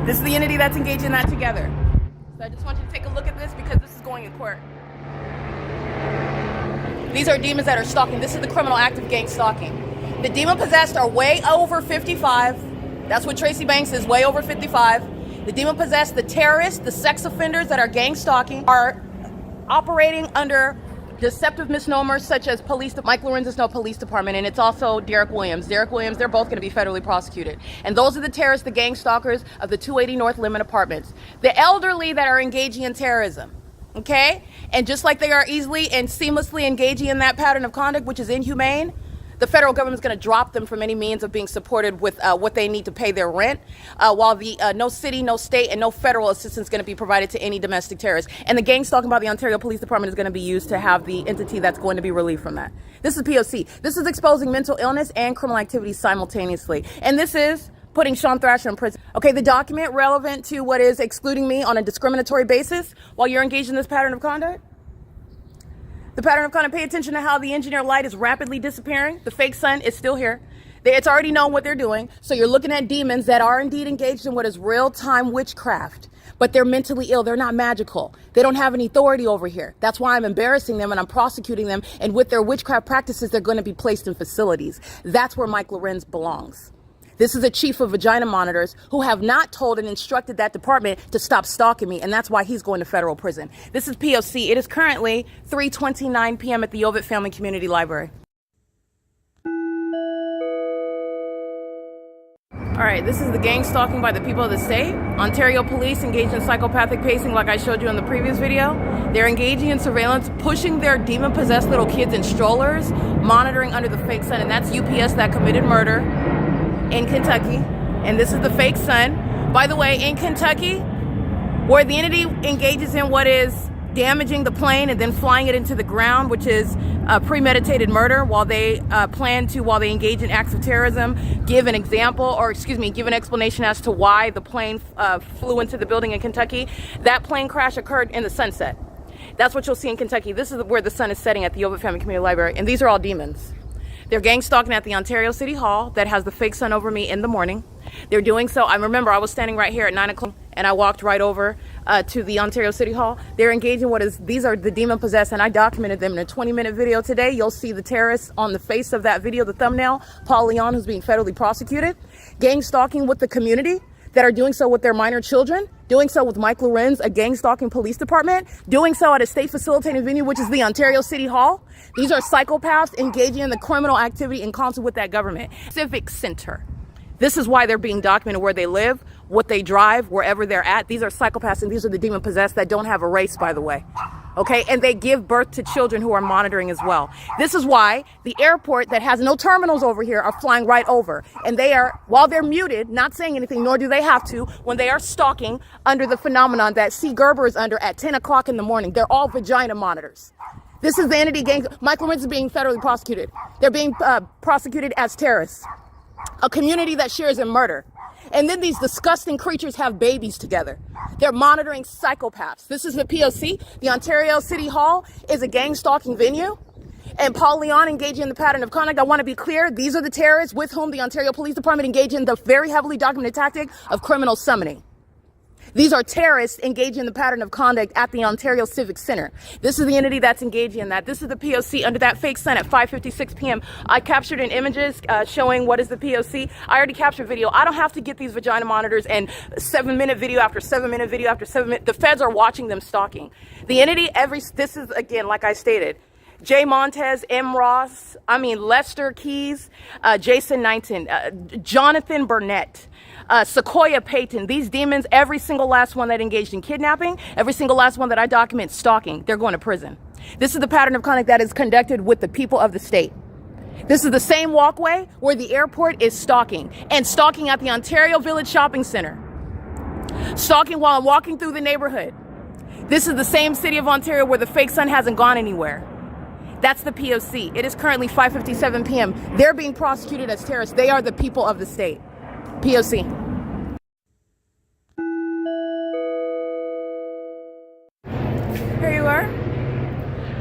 Speaker 1: This is the entity that's engaged in that together. So I just want you to take a look at this because this is going in court. These are demons that are stalking. This is the criminal act of gang stalking. The demon-possessed are way over 55. That's what Tracy Banks is, way over 55. The demon-possessed, the terrorists, the sex offenders that are gang stalking are operating under deceptive misnomers such as Mike LORENZ is no police department, and it's also Derek Williams. Derek Williams, they're both going to be federally prosecuted. And those are the terrorists, the gang stalkers of the 280 North Lemon Apartments. The elderly that are engaging in terrorism, okay? And just like they are easily and seamlessly engaging in that pattern of conduct, which is inhumane, the federal government is going to drop them from any means of being supported with what they need to pay their rent, while the no city, no state, and no federal assistance is going to be provided to any domestic terrorists. And the gang stalking by the Ontario Police Department is going to be used to have the entity that's going to be relieved from that. This is P.O.C. This is exposing mental illness and criminal activity simultaneously. And this is putting Sean Thrasher in prison. Okay, the document relevant to what is excluding me on a discriminatory basis while you're engaged in this pattern of conduct. The pattern of conduct, pay attention to how the engineer light is rapidly disappearing. The fake sun is still here. It's already known what they're doing. So you're looking at demons that are indeed engaged in what is real-time witchcraft. But they're mentally ill. They're not magical. They don't have any authority over here. That's why I'm embarrassing them and I'm prosecuting them. And with their witchcraft practices, they're going to be placed in facilities. That's where Mike LORENZ belongs. This is a chief of vagina monitors who have not told and instructed that department to stop stalking me, and that's why he's going to federal prison. This is P.O.C. It is currently 3:29 p.m. at the OVITT Family Community Library. All right, this is the gang stalking by the people of the state. Ontario police engaged in psychopathic pacing like I showed you in the previous video. They're engaging in surveillance, pushing their demon-possessed little kids in strollers, monitoring under the fake sun, and that's UPS that committed murder in Kentucky. And this is the fake sun. By the way, in Kentucky, where the entity engages in what is damaging the plane and then flying it into the ground, which is premeditated murder, while they while they engage in acts of terrorism, give an example, or excuse me, give an explanation as to why the plane flew into the building in Kentucky. That plane crash occurred in the sunset. That's what you'll see in Kentucky. This is where the sun is setting at the OVITT Family Community Library, and these are all demons. They're gang stalking at the Ontario City Hall that has the fake sun over me in the morning. They're doing so. I remember I was standing right here at 9 o'clock and I walked right over to the Ontario City Hall. They're engaging these are the demon possessed, and I documented them in a 20-minute video today. You'll see the terrorists on the face of that video, the thumbnail, Paul Leon, who's being federally prosecuted. Gang stalking with the community that are doing so with their minor children, doing so with Mike LORENZ, a gang stalking police department, doing so at a state facilitating venue, which is the Ontario City Hall. These are psychopaths engaging in the criminal activity in concert with that government. Civic Center. This is why they're being documented, where they live, what they drive, wherever they're at. These are psychopaths, and these are the demon possessed that don't have a race, by the way. Okay, and they give birth to children who are monitoring as well. This is why the airport that has no terminals over here are flying right over. And they are, while they're muted, not saying anything, nor do they have to, when they are stalking under the phenomenon that C. Gerber is under at 10 o'clock in the morning. They're all vagina monitors. This is the entity gang. Mike LORENZ is being federally prosecuted. They're being prosecuted as terrorists. A community that shares in murder. And then these disgusting creatures have babies together. They're monitoring psychopaths. This is the P.O.C. The Ontario City Hall is a gang stalking venue. And Paul Leon engaging in the pattern of conduct. I want to be clear, these are the terrorists with whom the Ontario Police Department engaged in the very heavily documented tactic of criminal summoning. These are terrorists engaging in the pattern of conduct at the Ontario Civic Center. This is the entity that's engaging in that. This is the P.O.C. under that fake sun at 5:56 p.m. I captured in images showing what is the P.O.C. I already captured video. I don't have to get these vagina monitors and 7-minute video after 7-minute video after 7 minutes. The feds are watching them stalking. The entity, this is, again, like I stated, Jay Montez, M. Ross, Lester Keys, Jason Knighton, Jonathan Burnett, Sequoia Payton. These demons, every single last one that engaged in kidnapping, every single last one that I document stalking, they're going to prison. This is the pattern of conduct that is conducted with the people of the state. This is the same walkway where the airport is stalking, and stalking at the Ontario Village Shopping Center. Stalking while I'm walking through the neighborhood. This is the same city of Ontario where the fake sun hasn't gone anywhere. That's the P.O.C. It is currently 5:57 p.m. They're being prosecuted as terrorists. They are the people of the state. P.O.C. Here you are.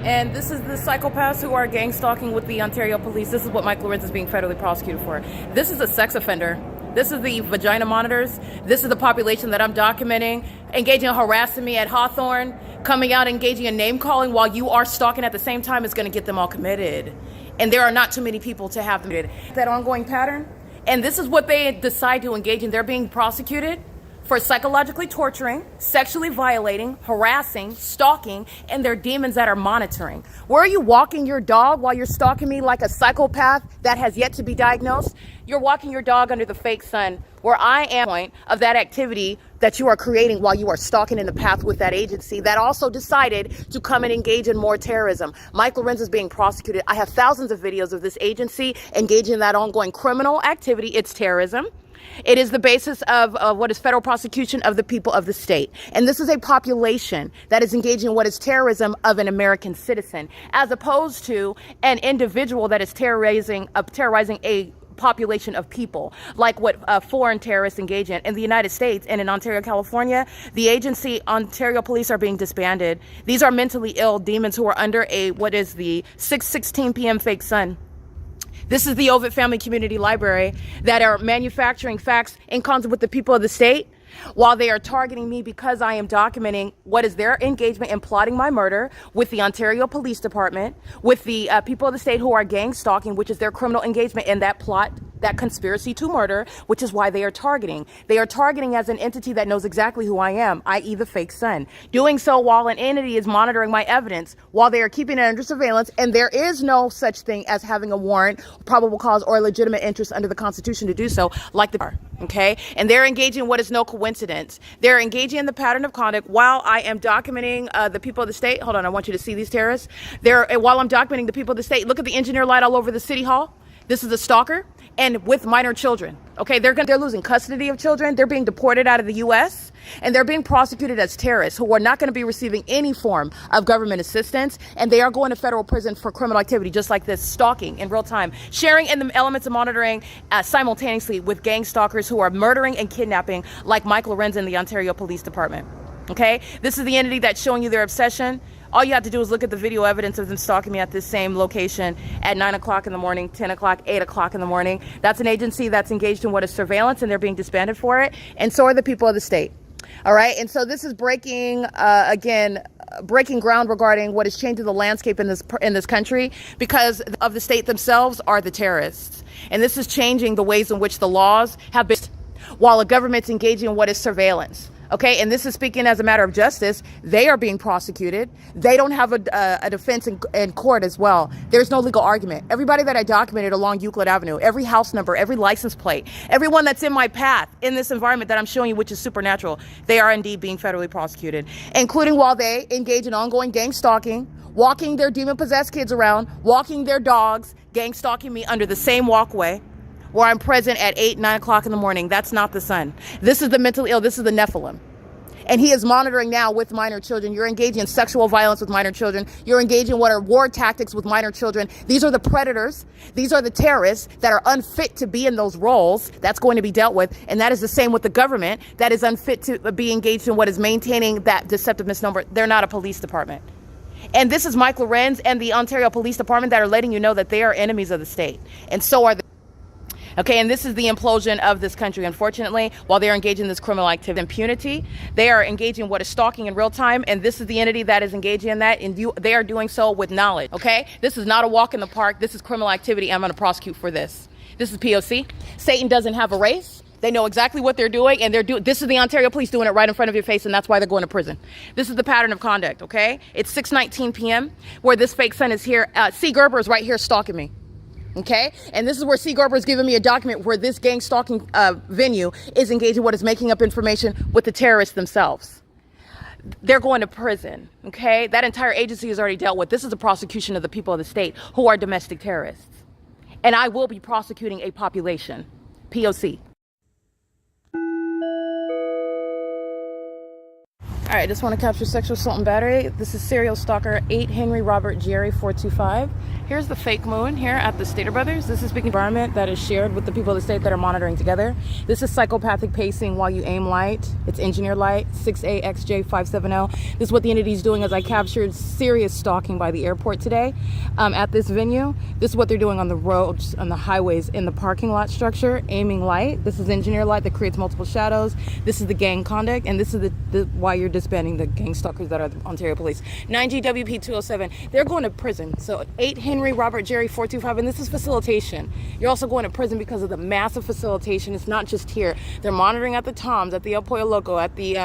Speaker 1: And this is the psychopaths who are gang stalking with the Ontario police. This is what Mike LORENZ is being federally prosecuted for. This is a sex offender. This is the vagina monitors. This is the population that I'm documenting, engaging in harassing me at Hawthorne, coming out engaging in name calling while you are stalking at the same time is going to get them all committed. And there are not too many people to have them committed. That ongoing pattern. And this is what they decide to engage in. They're being prosecuted for psychologically torturing, sexually violating, harassing, stalking, and they're demons that are monitoring. Where are you walking your dog while you're stalking me like a psychopath that has yet to be diagnosed? You're walking your dog under the fake sun, where I am point of that activity that you are creating while you are stalking in the path with that agency that also decided to come and engage in more terrorism. Mike LORENZ is being prosecuted. I have thousands of videos of this agency engaging in that ongoing criminal activity. It's terrorism. It is the basis of what is federal prosecution of the people of the state. And this is a population that is engaging in what is terrorism of an American citizen, as opposed to an individual that is terrorizing a population of people, like what foreign terrorists engage in the United States and in Ontario, California. The agency, Ontario Police, are being disbanded. These are mentally ill demons who are under what is the 6:16 p.m. fake sun. This is the OVITT Family Community Library that are manufacturing facts in concert with the people of the state while they are targeting me because I am documenting what is their engagement in plotting my murder with the Ontario Police Department, with the people of the state who are gang stalking, which is their criminal engagement in that plot that conspiracy to murder, which is why they are targeting. They are targeting as an entity that knows exactly who I am, i.e. the fake son. Doing so while an entity is monitoring my evidence, while they are keeping it under surveillance, and there is no such thing as having a warrant, probable cause, or a legitimate interest under the Constitution to do so, like the are. Okay? And they're engaging in what is no coincidence. They're engaging in the pattern of conduct while I am documenting the people of the state. Hold on, I want you to see these terrorists. While I'm documenting the people of the state, look at the engineer light all over the city hall. This is a stalker, and with minor children. Okay, they're losing custody of children. They're being deported out of the U.S. and they're being prosecuted as terrorists who are not going to be receiving any form of government assistance, and they are going to federal prison for criminal activity, just like this, stalking in real time, sharing in the elements of monitoring simultaneously with gang stalkers who are murdering and kidnapping, like Mike LORENZ in the Ontario Police Department. Okay, this is the entity that's showing you their obsession. All you have to do is look at the video evidence of them stalking me at this same location at 9 o'clock in the morning, 10 o'clock, 8 o'clock in the morning. That's an agency that's engaged in what is surveillance, and they're being disbanded for it. And so are the people of the state. All right. And so this is breaking ground regarding what is changing the landscape in this country, because of the state themselves are the terrorists. And this is changing the ways in which the laws have been, while a government's engaging in what is surveillance. Okay, and this is speaking as a matter of justice. They are being prosecuted. They don't have a defense in court as well. There's no legal argument. Everybody that I documented along Euclid Avenue, every house number, every license plate, everyone that's in my path in this environment that I'm showing you, which is supernatural, they are indeed being federally prosecuted, including while they engage in ongoing gang stalking, walking their demon-possessed kids around, walking their dogs, gang stalking me under the same walkway, where I'm present at 8, 9 o'clock in the morning. That's not the son. This is the mentally ill. This is the Nephilim. And he is monitoring now with minor children. You're engaging in sexual violence with minor children. You're engaging in what are war tactics with minor children. These are the predators. These are the terrorists that are unfit to be in those roles. That's going to be dealt with. And that is the same with the government that is unfit to be engaged in what is maintaining that deceptive misnomer. They're not a police department. And this is Mike LORENZ and the Ontario Police Department that are letting you know that they are enemies of the state. And so are the okay, and this is the implosion of this country. Unfortunately, while they're engaging in this criminal activity, impunity, they are engaging in what is stalking in real time, and this is the entity that is engaging in that, and they are doing so with knowledge, okay? This is not a walk in the park. This is criminal activity. I'm going to prosecute for this. This is P.O.C. Satan doesn't have a race. They know exactly what they're doing, and this is the Ontario Police doing it right in front of your face, and that's why they're going to prison. This is the pattern of conduct, okay? It's 6:19 p.m. where this fake son is here. C. Gerber is right here stalking me. Okay, and this is where C. Gerber is giving me a document where this gang stalking venue is engaging in what is making up information with the terrorists themselves. They're going to prison. Okay, that entire agency is already dealt with. This is a prosecution of the people of the state who are domestic terrorists, and I will be prosecuting a population. P.O.C. All right, I just want to capture sexual assault and battery. This is serial stalker 8 Henry Robert Jerry 425. Here's the fake moon here at the Stater Brothers. This is speaking environment that is shared with the people of the state that are monitoring together. This is psychopathic pacing while you aim light. It's engineer light 6AXJ570. This is what the entity is doing as I captured serious stalking by the airport today at this venue. This is what they're doing on the roads, on the highways, in the parking lot structure, aiming light. This is engineer light that creates multiple shadows. This is the gang conduct, and this is why you're disbanding the gang stalkers that are the Ontario Police. 9GWP 207. They're going to prison. So 8 Henry Robert Jerry 425, and this is facilitation. You're also going to prison because of the massive facilitation. It's not just here. They're monitoring at the Toms, at the El Pollo Loco, at the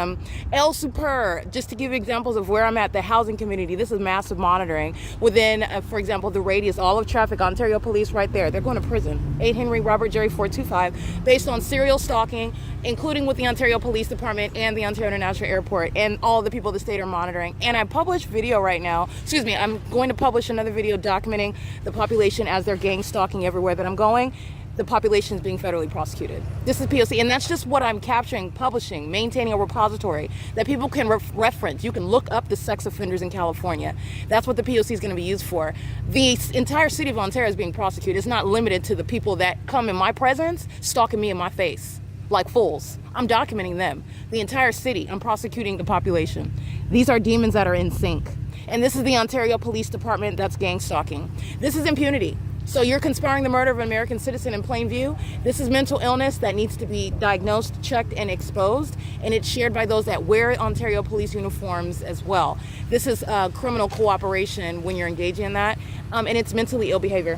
Speaker 1: El Super, just to give you examples of where I'm at, the housing community. This is massive monitoring within, for example, the radius, all of traffic, Ontario Police right there. They're going to prison. 8 Henry Robert Jerry 425, based on serial stalking, including with the Ontario Police Department and the Ontario International Airport, and all the people the state are monitoring. And I published video right now, I'm going to publish another video documenting the population as they're gang stalking everywhere that I'm going. The population is being federally prosecuted. This is P.O.C. and that's just what I'm capturing, publishing, maintaining a repository that people can reference. You can look up the sex offenders in California. That's what the P.O.C. is going to be used for. The entire city of Ontario is being prosecuted. It's not limited to the people that come in my presence stalking me in my face like fools. I'm documenting them. The entire city, I'm prosecuting the population. These are demons that are in sync. And this is the Ontario Police Department that's gang stalking. This is impunity. So you're conspiring the murder of an American citizen in plain view. This is mental illness that needs to be diagnosed, checked, and exposed. And it's shared by those that wear Ontario police uniforms as well. This is criminal cooperation when you're engaging in that. And it's mentally ill behavior.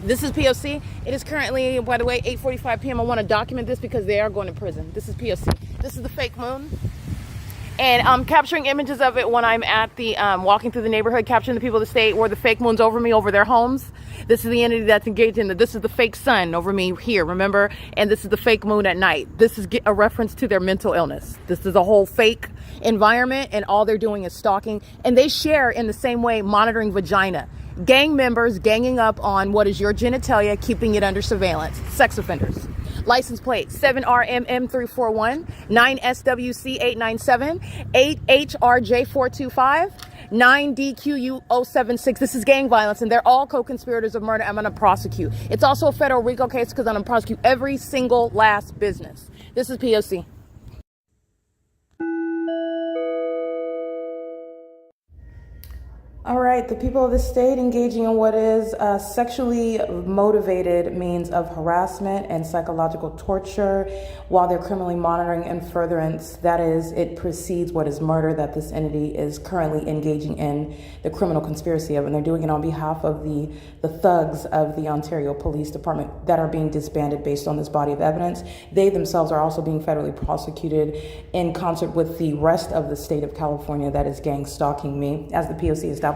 Speaker 1: This is P.O.C. It is currently, by the way, 8:45 p.m. I want to document this because they are going to prison. This is P.O.C. This is the fake moon. And I'm capturing images of it when I'm at the, walking through the neighborhood, capturing the people of the state where the fake moon's over me, over their homes. This is the entity that's engaged in this is the fake sun over me here, remember? And this is the fake moon at night. This is a reference to their mental illness. This is a whole fake environment, and all they're doing is stalking. And they share in the same way monitoring vagina. Gang members ganging up on what is your genitalia, keeping it under surveillance. Sex offenders. License plate 7RMM341, 9SWC897, 8HRJ425, 9DQU076. This is gang violence, and they're all co-conspirators of murder. I'm going to prosecute. It's also a federal RICO case because I'm going to prosecute every single last business. This is P.O.C. All right, the people of the state engaging in what is sexually motivated means of harassment and psychological torture while they're criminally monitoring in furtherance. That is, it precedes what is murder that this entity is currently engaging in the criminal conspiracy of, and they're doing it on behalf of the thugs of the Ontario Police Department that are being disbanded based on this body of evidence. They themselves are also being federally prosecuted in concert with the rest of the state of California that is gang stalking me, as the POC establishes.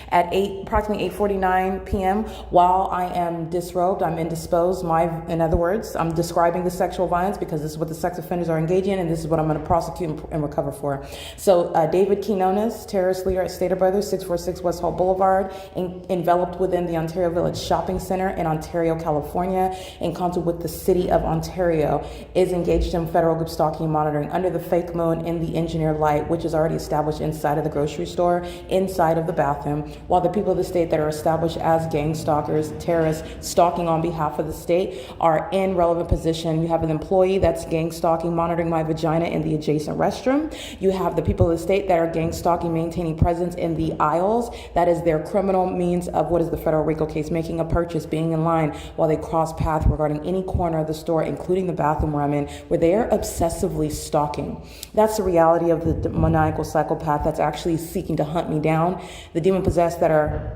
Speaker 1: At approximately 8:49 p.m., while I am disrobed, I'm indisposed. In other words, I'm describing the sexual violence because this is what the sex offenders are engaging in, and this is what I'm going to prosecute and recover for. So David Quinones, terrorist leader at Stater Brothers, 646 West Holt Boulevard, enveloped within the Ontario Village Shopping Center in Ontario, California, in concert with the city of Ontario, is engaged in federal group stalking and monitoring under the fake moon in the engineered light, which is already established inside of the grocery store, inside of the bathroom, while the people of the state that are established as gang stalkers, terrorists, stalking on behalf of the state are in relevant position. You have an employee that's gang stalking, monitoring my vagina in the adjacent restroom. You have the people of the state that are gang stalking, maintaining presence in the aisles. That is their criminal means of what is the federal RICO case, making a purchase, being in line while they cross path regarding any corner of the store, including the bathroom where I'm in, where they are obsessively stalking. That's the reality of the maniacal psychopath that's actually seeking to hunt me down. The demon-possessed that are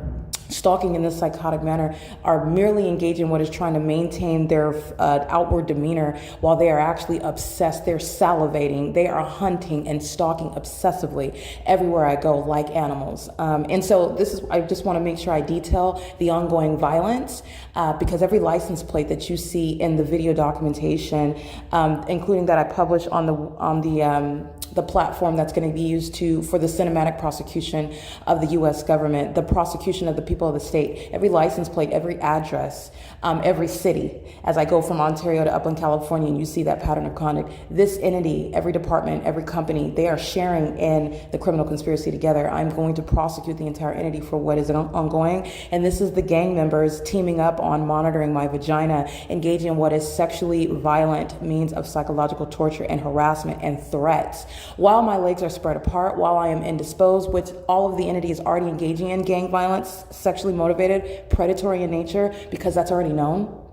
Speaker 1: stalking in this psychotic manner are merely engaged in what is trying to maintain their outward demeanor while they are actually obsessed. They're salivating. They are hunting and stalking obsessively everywhere I go like animals. And so I just want to make sure I detail the ongoing violence because every license plate that you see in the video documentation, including that I publish on the platform that's going to be used for the cinematic prosecution of the U.S. government, the prosecution of the people of the state, every license plate, every address, every city. As I go from Ontario to Upland, California, and you see that pattern of conduct, this entity, every department, every company, they are sharing in the criminal conspiracy together. I'm going to prosecute the entire entity for what is ongoing. And this is the gang members teaming up on monitoring my vagina, engaging in what is sexually violent means of psychological torture and harassment and threats. While my legs are spread apart, while I am indisposed, which all of the entity is already engaging in gang violence, sexually motivated, predatory in nature, because that's already known.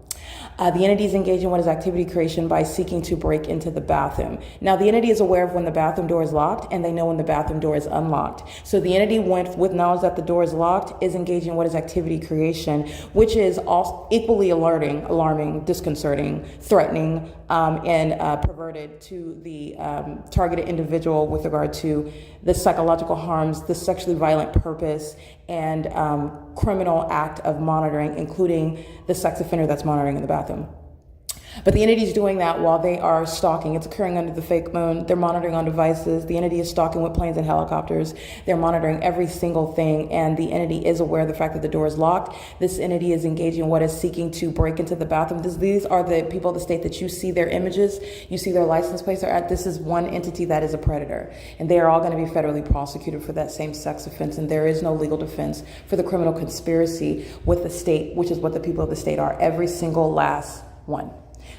Speaker 1: The entity is engaging in what is activity creation by seeking to break into the bathroom. Now, the entity is aware of when the bathroom door is locked, and they know when the bathroom door is unlocked. So the entity, with knowledge that the door is locked, is engaging in what is activity creation, which is also equally alarming, disconcerting, threatening, and perverted to the targeted individual with regard to the psychological harms, the sexually violent purpose, and criminal act of monitoring, including the sex offender that's monitoring in the bathroom. But the entity is doing that while they are stalking. It's occurring under the fake moon. They're monitoring on devices. The entity is stalking with planes and helicopters. They're monitoring every single thing, and the entity is aware of the fact that the door is locked. This entity is engaging in what is seeking to break into the bathroom. These are the people of the state that you see their images, you see their license plates are at. This is one entity that is a predator, and they are all going to be federally prosecuted for that same sex offense, and there is no legal defense for the criminal conspiracy with the state, which is what the people of the state are, every single last one.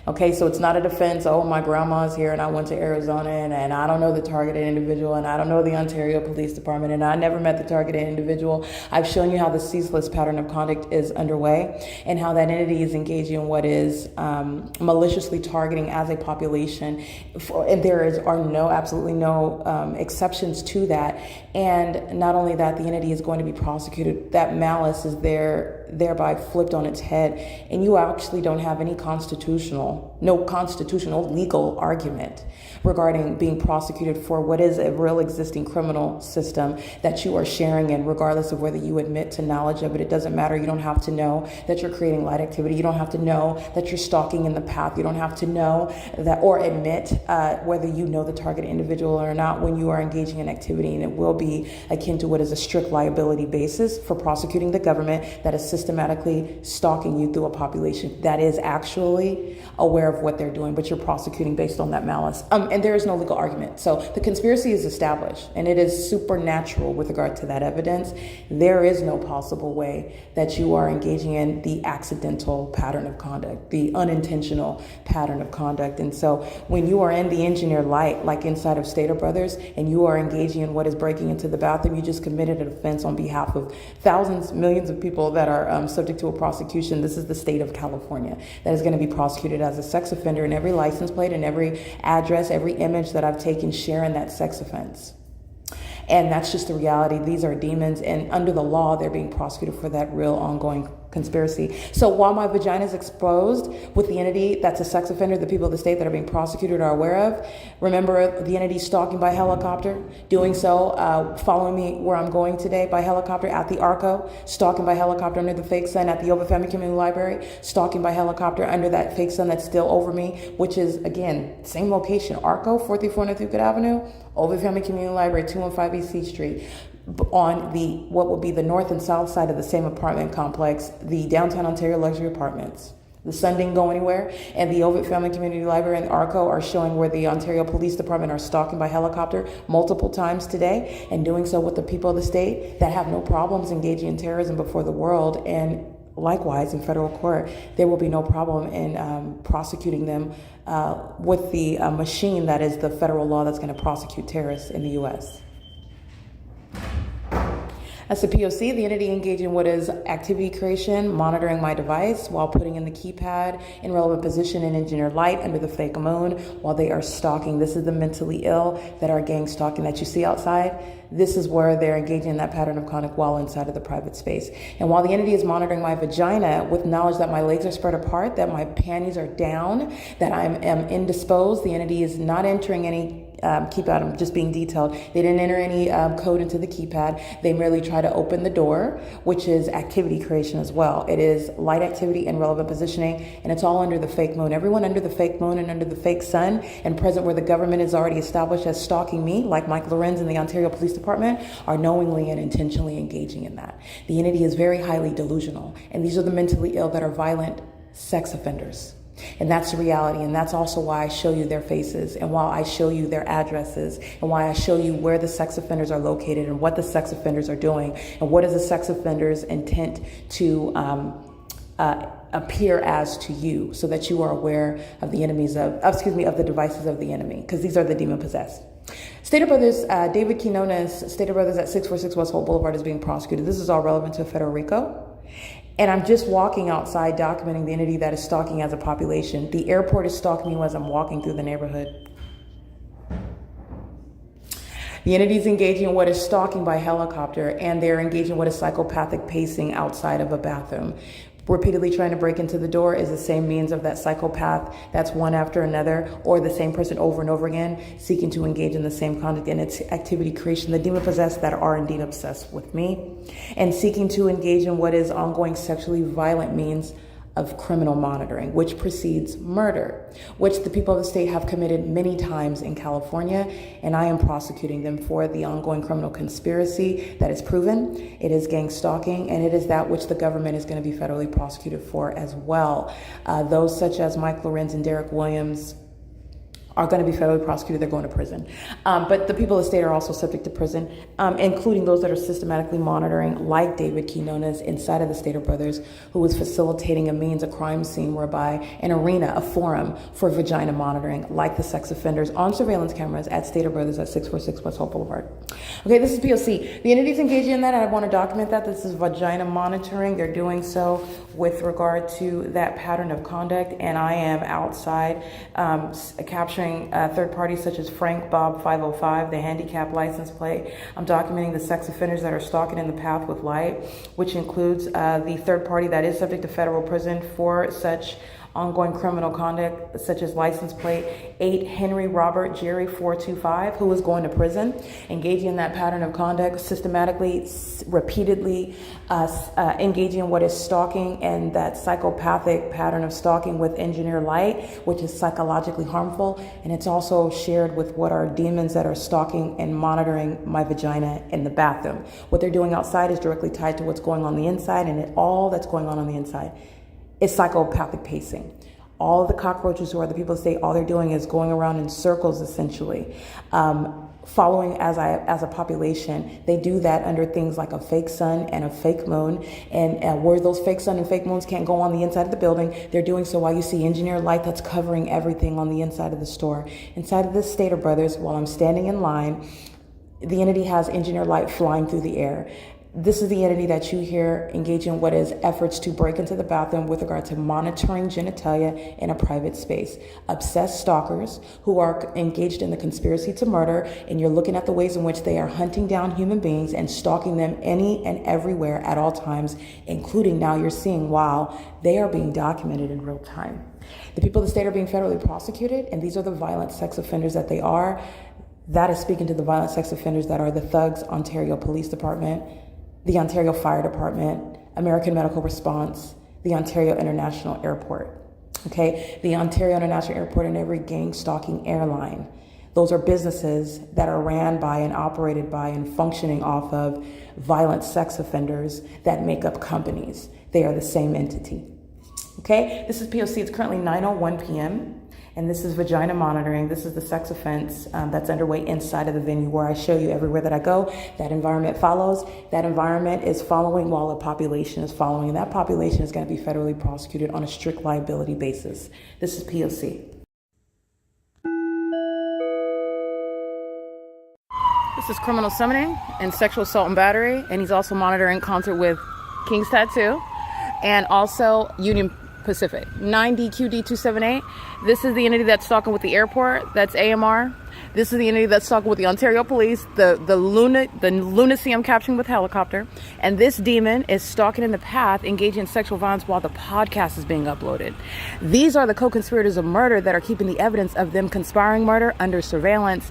Speaker 1: Okay, so it's not a defense, oh, my grandma's here and I went to Arizona and I don't know the targeted individual and I don't know the Ontario Police Department and I never met the targeted individual. I've shown you how the ceaseless pattern of conduct is underway and how that entity is engaging in what is maliciously targeting as a population. And there are absolutely no exceptions to that. And not only that, the entity is going to be prosecuted. That malice is there thereby flipped on its head, and you actually don't have any no constitutional legal argument regarding being prosecuted for what is a real existing criminal system that you are sharing in, regardless of whether you admit to knowledge of it. It doesn't matter. You don't have to know that you're creating light activity. You don't have to know that you're stalking in the path. You don't have to know that or admit whether you know the target individual or not when you are engaging in activity, and it will be akin to what is a strict liability basis for prosecuting the government that is systematically stalking you through a population that is actually aware of what they're doing, but you're prosecuting based on that malice. And there is no legal argument. So the conspiracy is established, and it is supernatural with regard to that evidence. There is no possible way that you are engaging in the accidental pattern of conduct, the unintentional pattern of conduct. And so when you are in the engineered light, like inside of Stater Brothers, and you are engaging in what is breaking into the bathroom, you just committed an offense on behalf of thousands, millions of people that are subject to a prosecution. This is the state of California that is going to be prosecuted as a sex offender, and every license plate and every address, every image that I've taken share in that sex offense. And that's just the reality. These are demons, and under the law, they're being prosecuted for that real ongoing conspiracy. So while my vagina is exposed with the entity that's a sex offender, the people of the state that are being prosecuted are aware of, remember the entity stalking by helicopter, doing so, following me where I'm going today by helicopter at the ARCO, stalking by helicopter under the fake sun at the OVITT Family Community Library, stalking by helicopter under that fake sun that's still over me, which is, again, same location, ARCO, 434 North Euclid Avenue, OVITT Family Community Library, 215 East C Street, on the what will be the north and south side of the same apartment complex, the downtown Ontario luxury apartments. The sun didn't go anywhere, and the OVITT Family Community Library and ARCO are showing where the Ontario Police Department are stalking by helicopter multiple times today, and doing so with the people of the state that have no problems engaging in terrorism before the world. And likewise, in federal court, there will be no problem in prosecuting them with the machine that is the federal law that's going to prosecute terrorists in the U.S. As a P.O.C, the entity engaging in what is activity creation, monitoring my device while putting in the keypad in relevant position in engineered light under the fake moon while they are stalking. This is the mentally ill that are gang stalking that you see outside. This is where they're engaging in that pattern of conduct while inside of the private space. And while the entity is monitoring my vagina with knowledge that my legs are spread apart, that my panties are down, that I am indisposed, the entity is not entering any keypad. I'm just being detailed. They didn't enter any code into the keypad. They merely try to open the door, which is activity creation as well. It is light activity and relevant positioning, and it's all under the fake moon. Everyone under the fake moon and under the fake sun and present where the government is already established as stalking me, like Mike LORENZ in the Ontario Police Department, are knowingly and intentionally engaging in that. The entity is very highly delusional, and these are the mentally ill that are violent sex offenders. And that's the reality, and that's also why I show you their faces, and why I show you their addresses, and why I show you where the sex offenders are located and what the sex offenders are doing, and what is the sex offender's intent to appear as to you, so that you are aware of the enemies of the devices of the enemy, because these are the demon possessed. Stater Brothers, David Quinones, Stater Brothers at 646 West Holt Boulevard is being prosecuted. This is all relevant to federal RICO. And I'm just walking outside documenting the entity that is stalking as a population. The airport is stalking me as I'm walking through the neighborhood. The entity is engaging in what is stalking by helicopter, and they're engaging in what is psychopathic pacing outside of a bathroom. Repeatedly trying to break into the door is the same means of that psychopath that's one after another, or the same person over and over again, seeking to engage in the same conduct and its activity creation. The demon possessed that are indeed obsessed with me, and seeking to engage in what is ongoing sexually violent means of criminal monitoring, which precedes murder, which the people of the state have committed many times in California, and I am prosecuting them for the ongoing criminal conspiracy that is proven. It is gang stalking, and it is that which the government is going to be federally prosecuted for as well. Those such as Mike LORENZ and Derek Williams are going to be federally prosecuted. They're going to prison. But the people of the state are also subject to prison, including those that are systematically monitoring, like David Quinones inside of the Stater Brothers, who was facilitating a crime scene whereby an arena, a forum for vagina monitoring, like the sex offenders on surveillance cameras at Stater Brothers at 646 West Holt Boulevard. Okay, this is P.O.C. The entities engaging in that, and I want to document that. This is vagina monitoring. They're doing so with regard to that pattern of conduct, and I am outside capturing monitoring third parties such as Frank Bob 505, the handicap license plate. I'm documenting the sex offenders that are stalking in the path with light, which includes the third party that is subject to federal prison for such ongoing criminal conduct, such as license plate 8 Henry Robert Jerry 425, who is going to prison, engaging in that pattern of conduct, systematically, repeatedly engaging in what is stalking and that psychopathic pattern of stalking with engineer light, which is psychologically harmful. And it's also shared with what are demons that are stalking and monitoring my vagina in the bathroom. What they're doing outside is directly tied to what's going on the inside, and all that's going on the inside is psychopathic pacing. All of the cockroaches who are the people that say all they're doing is going around in circles, essentially, following as a population. They do that under things like a fake sun and a fake moon, and where those fake sun and fake moons can't go on the inside of the building, they're doing so while you see engineer light that's covering everything on the inside of the store. Inside of this Stater Brothers, while I'm standing in line, the entity has engineer light flying through the air. This is the entity that you hear engaging in what is efforts to break into the bathroom with regard to monitoring genitalia in a private space. Obsessed stalkers who are engaged in the conspiracy to murder, and you're looking at the ways in which they are hunting down human beings and stalking them any and everywhere at all times, including now you're seeing while they are being documented in real time. The people of the state are being federally prosecuted, and these are the violent sex offenders that they are. That is speaking to the violent sex offenders that are the Thugs Ontario Police Department, the Ontario Fire Department, American Medical Response, the Ontario International Airport. Okay, the Ontario International Airport and every gang stalking airline. Those are businesses that are ran by and operated by and functioning off of violent sex offenders that make up companies. They are the same entity. Okay, this is P.O.C. It's currently 9:01 p.m. And this is vagina monitoring. This is the sex offense that's underway inside of the venue, where I show you everywhere that I go, that environment follows. That environment is following while a population is following. And that population is going to be federally prosecuted on a strict liability basis. This is P.O.C. This is criminal summoning and sexual assault and battery. And he's also monitoring concert with King's Tattoo and also Union Pacific. 9DQD278. This is the entity that's stalking with the airport. That's AMR. This is the entity that's stalking with the Ontario Police. The lunacy I'm capturing with helicopter. And this demon is stalking in the path, engaging in sexual violence while the podcast is being uploaded. These are the co-conspirators of murder that are keeping the evidence of them conspiring murder under surveillance,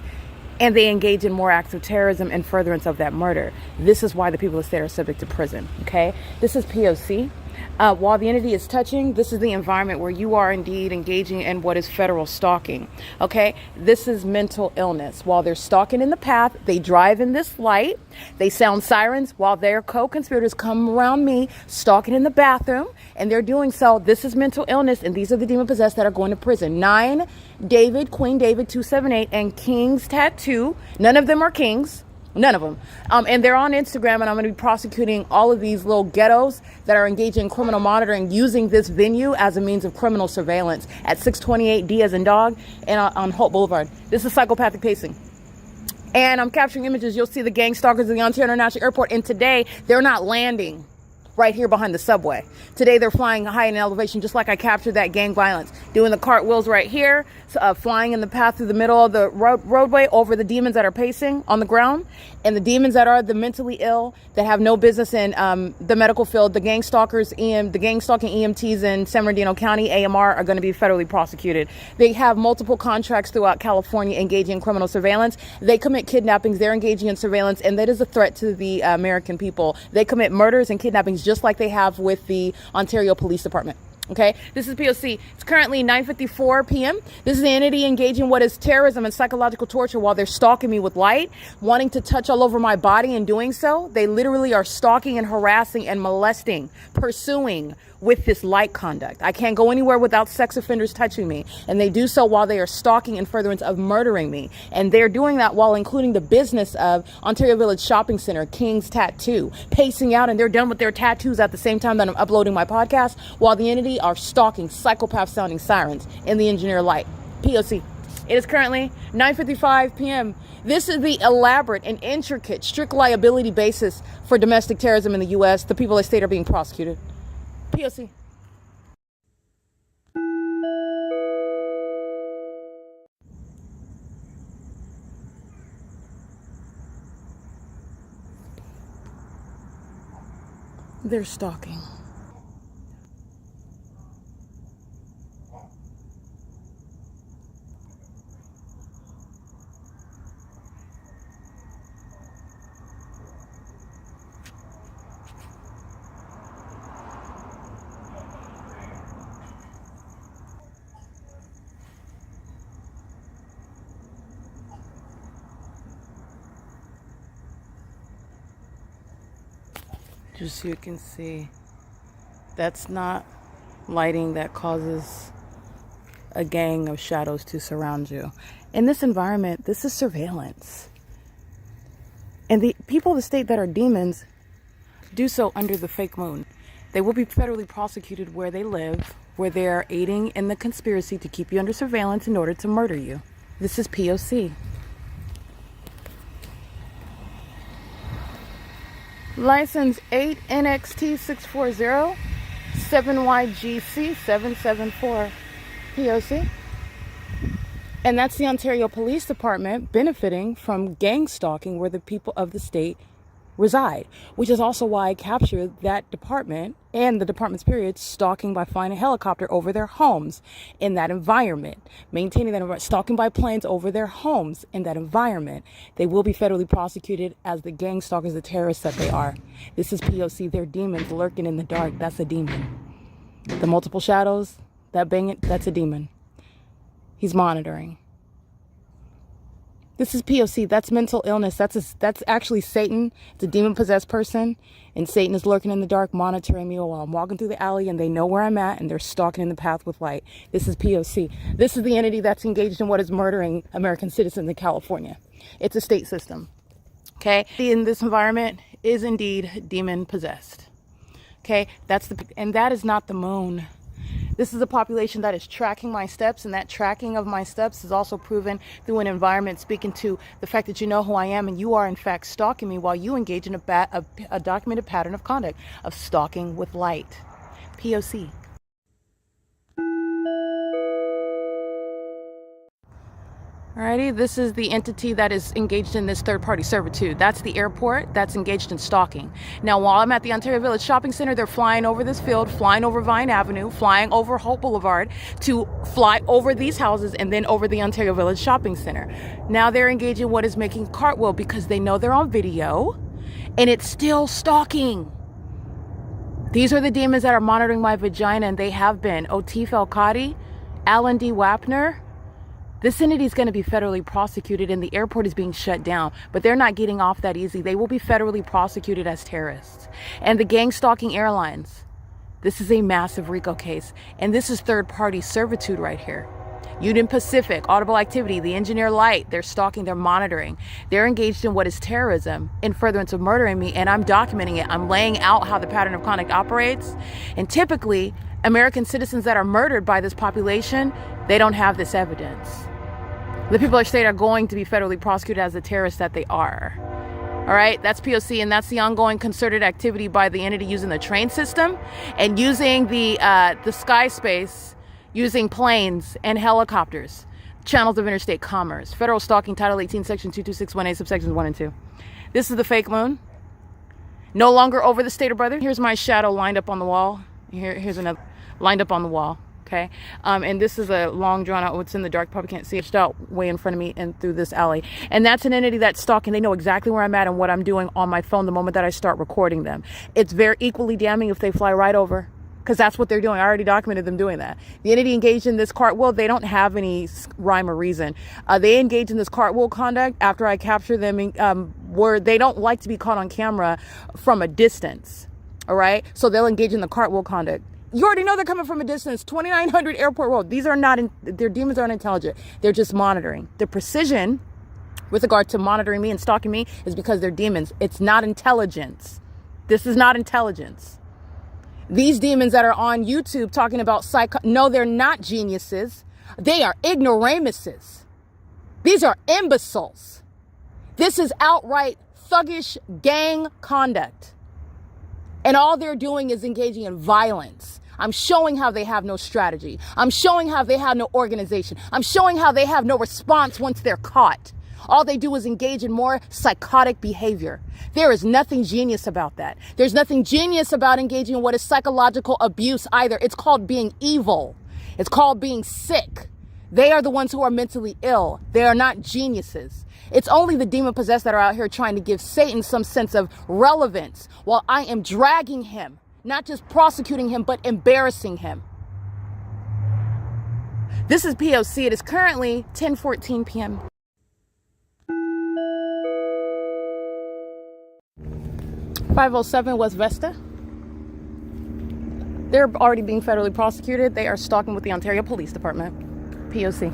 Speaker 1: and they engage in more acts of terrorism in furtherance of that murder. This is why the people of the state are subject to prison. Okay, this is P.O.C. While the entity is touching, this is the environment where you are indeed engaging in what is federal stalking. Okay, this is mental illness. While they're stalking in the path, they drive in this light, they sound sirens while their co-conspirators come around me, stalking in the bathroom, and they're doing so. This is mental illness, and these are the demon possessed that are going to prison. 9 David, Queen David 278, and King's Tattoo. None of them are kings. None of them. And they're on Instagram, and I'm going to be prosecuting all of these little ghettos that are engaging in criminal monitoring using this venue as a means of criminal surveillance at 628 D as in dog and on Holt Boulevard. This is psychopathic pacing. And I'm capturing images. You'll see the gang stalkers of the Ontario International Airport. And today, they're not landing right here behind the subway. Today, they're flying high in elevation, just like I captured that gang violence. Doing the cartwheels right here, flying in the path through the middle of the roadway over the demons that are pacing on the ground, and the demons that are the mentally ill that have no business in the medical field. The gang stalkers, the gang stalking EMTs in San Bernardino County, AMR, are going to be federally prosecuted. They have multiple contracts throughout California engaging in criminal surveillance. They commit kidnappings. They're engaging in surveillance, and that is a threat to the American people. They commit murders and kidnappings just like they have with the Ontario Police Department. Okay, this is P.O.C. It's currently 9:54 p.m. This is the entity engaging what is terrorism and psychological torture while they're stalking me with light, wanting to touch all over my body. And doing so, they literally are stalking and harassing and molesting, pursuing with this light conduct. I can't go anywhere without sex offenders touching me. And they do so while they are stalking in furtherance of murdering me. And they're doing that while including the business of Ontario Village Shopping Center, King's Tattoo, pacing out, and they're done with their tattoos at the same time that I'm uploading my podcast, while the entity are stalking psychopath sounding sirens in the engineer light. P.O.C. It is currently 9:55 p.m. This is the elaborate and intricate strict liability basis for domestic terrorism in the U.S. The people of the state are being prosecuted. P.O.C. They're stalking. Just so you can see, that's not lighting that causes a gang of shadows to surround you. In this environment, this is surveillance. And the people of the state that are demons do so under the fake moon. They will be federally prosecuted where they live, where they are aiding in the conspiracy to keep you under surveillance in order to murder you. This is P.O.C. License 8NXT640 7YGC 774 P.O.C. And that's the Ontario Police Department benefiting from gang stalking where the people of the state reside, which is also why I captured that department and the department's period stalking by flying a helicopter over their homes in that environment, maintaining that environment, stalking by planes over their homes in that environment. They will be federally prosecuted as the gang stalkers, the terrorists that they are. This is P.O.C. They're demons lurking in the dark. That's a demon. The multiple shadows, that bang, that's a demon. He's monitoring. This is P.O.C. That's mental illness. That's actually Satan. It's a demon-possessed person. And Satan is lurking in the dark, monitoring me while I'm walking through the alley, and they know where I'm at, and they're stalking in the path with light. This is P.O.C. This is the entity that's engaged in what is murdering American citizens in California. It's a state system. Okay? In this environment is indeed demon-possessed. Okay? And that is not the moon. This is a population that is tracking my steps, and that tracking of my steps is also proven through an environment speaking to the fact that you know who I am and you are in fact stalking me while you engage in a documented pattern of conduct of stalking with light. P.O.C. Alrighty, this is the entity that is engaged in this third-party servitude. That's the airport that's engaged in stalking. Now, while I'm at the Ontario Village Shopping Center, they're flying over this field, flying over Vine Avenue, flying over Holt Boulevard to fly over these houses and then over the Ontario Village Shopping Center. Now they're engaged in what is making a cartwheel because they know they're on video and it's still stalking. These are the demons that are monitoring my vagina, and they have been. Otif El-Kadi, Alan D. Wapner. This entity is going to be federally prosecuted, and the airport is being shut down, but they're not getting off that easy. They will be federally prosecuted as terrorists. And the gang stalking airlines, this is a massive RICO case, and this is third-party servitude right here. Union Pacific, Audible Activity, the Engineer Light, they're stalking, they're monitoring. They're engaged in what is terrorism in furtherance of murdering me, and I'm documenting it. I'm laying out how the pattern of conduct operates, and typically, American citizens that are murdered by this population, they don't have this evidence. The people of the state are going to be federally prosecuted as the terrorists that they are. All right, that's P.O.C. and that's the ongoing concerted activity by the entity using the train system and using the sky space, using planes and helicopters, channels of interstate commerce. Federal Stalking, Title 18, Section 2261A, subsections 1 and 2. This is the fake moon. No longer over the state of brother. Here's my shadow lined up on the wall. Here's another lined up on the wall. Okay, and this is a long drawn out, what's in the dark, probably can't see it, out way in front of me and through this alley. And that's an entity that's stalking. They know exactly where I'm at and what I'm doing on my phone the moment that I start recording them. It's very equally damning if they fly right over, because that's what they're doing. I already documented them doing that. The entity engaged in this cartwheel, they don't have any rhyme or reason. They engage in this cartwheel conduct after I capture them where they don't like to be caught on camera from a distance. All right, so they'll engage in the cartwheel conduct. You already know they're coming from a distance. 2900 Airport Road. These are not, their demons aren't intelligent. They're just monitoring. The precision with regard to monitoring me and stalking me is because they're demons. It's not intelligence. This is not intelligence. These demons that are on YouTube talking about no, they're not geniuses. They are ignoramuses. These are imbeciles. This is outright thuggish gang conduct. And all they're doing is engaging in violence. I'm showing how they have no strategy. I'm showing how they have no organization. I'm showing how they have no response once they're caught. All they do is engage in more psychotic behavior. There is nothing genius about that. There's nothing genius about engaging in what is psychological abuse either. It's called being evil. It's called being sick. They are the ones who are mentally ill. They are not geniuses. It's only the demon possessed that are out here trying to give Satan some sense of relevance while I am dragging him, not just prosecuting him, but embarrassing him. This is P.O.C. It is currently 10:14 p.m. .507 West Vesta. They're already being federally prosecuted. They are stalking with the Ontario Police Department. P.O.C.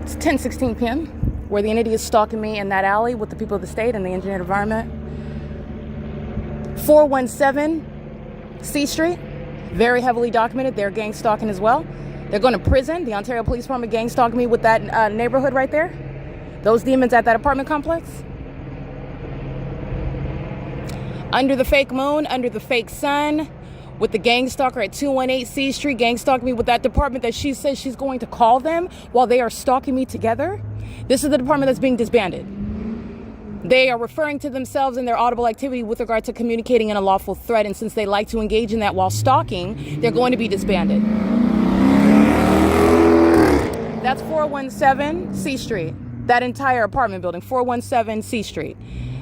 Speaker 1: It's 10:16 p.m. where the entity is stalking me in that alley with the people of the state and the engineered environment. 417 C Street. Very heavily documented. They're gang stalking as well. They're going to prison. The Ontario Police Department gang stalking me with that neighborhood right there. Those demons at that apartment complex. Under the fake moon, under the fake sun, with the gang stalker at 218 C Street, gang stalking me with that department that she says she's going to call them while they are stalking me together. This is the department that's being disbanded. They are referring to themselves in their audible activity with regard to communicating an unlawful threat, and since they like to engage in that while stalking, they're going to be disbanded. That's 417 C Street. That entire apartment building, 417 C Street.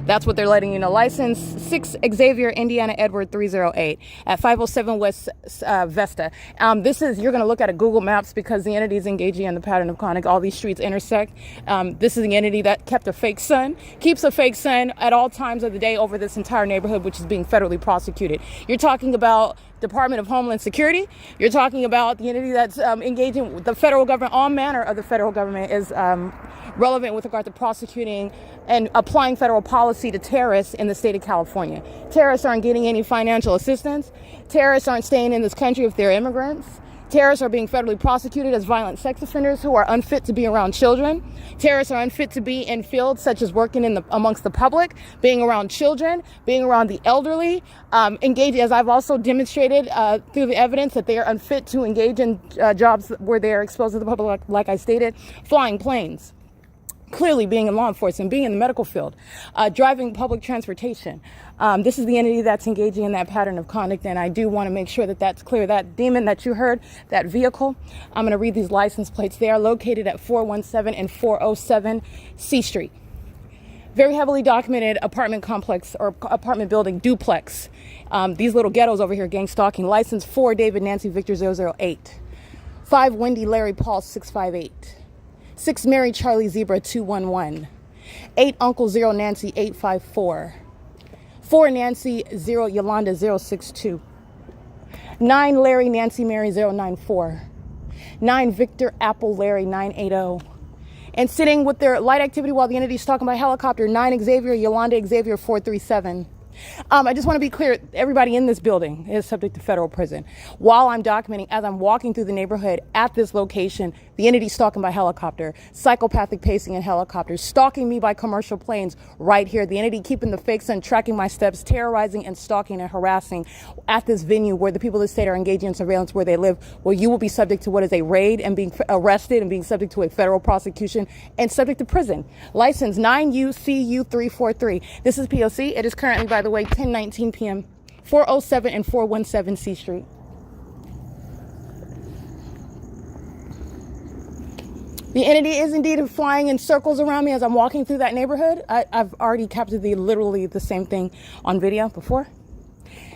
Speaker 1: That's what they're letting you know. License 6 Xavier, Indiana, Edward 308 at 507 West Vesta. This is, you're going to look at a Google Maps because the entity is engaging in the pattern of conduct. All these streets intersect. This is the entity that kept a fake sun, keeps a fake sun at all times of the day over this entire neighborhood, which is being federally prosecuted. You're talking about Department of Homeland Security. You're talking about the entity that's engaging with the federal government. All manner of the federal government is relevant with regard to prosecuting and applying federal policy to terrorists in the state of California. Terrorists aren't getting any financial assistance. Terrorists aren't staying in this country if they're immigrants. Terrorists are being federally prosecuted as violent sex offenders who are unfit to be around children. Terrorists are unfit to be in fields such as working amongst the public, being around children, being around the elderly, engaging, as I've also demonstrated through the evidence, that they are unfit to engage in jobs where they are exposed to the public, like I stated, flying planes. Clearly being in law enforcement, being in the medical field, driving public transportation. This is the entity that's engaging in that pattern of conduct, and I do want to make sure that that's clear. That demon that you heard, that vehicle, I'm going to read these license plates. They are located at 417 and 407 C Street. Very heavily documented apartment complex or apartment building duplex. These little ghettos over here, gang stalking. License 4 David Nancy Victor 008. 5 Wendy Larry Paul 658. 6 Mary Charlie Zebra 211. 8 Uncle 0 Nancy 854. 4 Nancy 0 Yolanda 062. 9 Larry Nancy Mary 094. 9 Victor Apple Larry 980. And sitting with their light activity while the entity is talking by helicopter, 9 Xavier Yolanda Xavier 437. I just want to be clear, everybody in this building is subject to federal prison. While I'm documenting, as I'm walking through the neighborhood at this location, the entity stalking by helicopter, psychopathic pacing in helicopters, stalking me by commercial planes right here. The entity keeping the fake sun, tracking my steps, terrorizing and stalking and harassing at this venue where the people of the state are engaging in surveillance where they live, where you will be subject to what is a raid and being arrested and being subject to a federal prosecution and subject to prison. License 9UCU 343. This is P.O.C. It is currently, by the way, 10:19 p.m. 407 and 417 C Street. The entity is indeed flying in circles around me as I'm walking through that neighborhood. I've already captured literally the same thing on video before.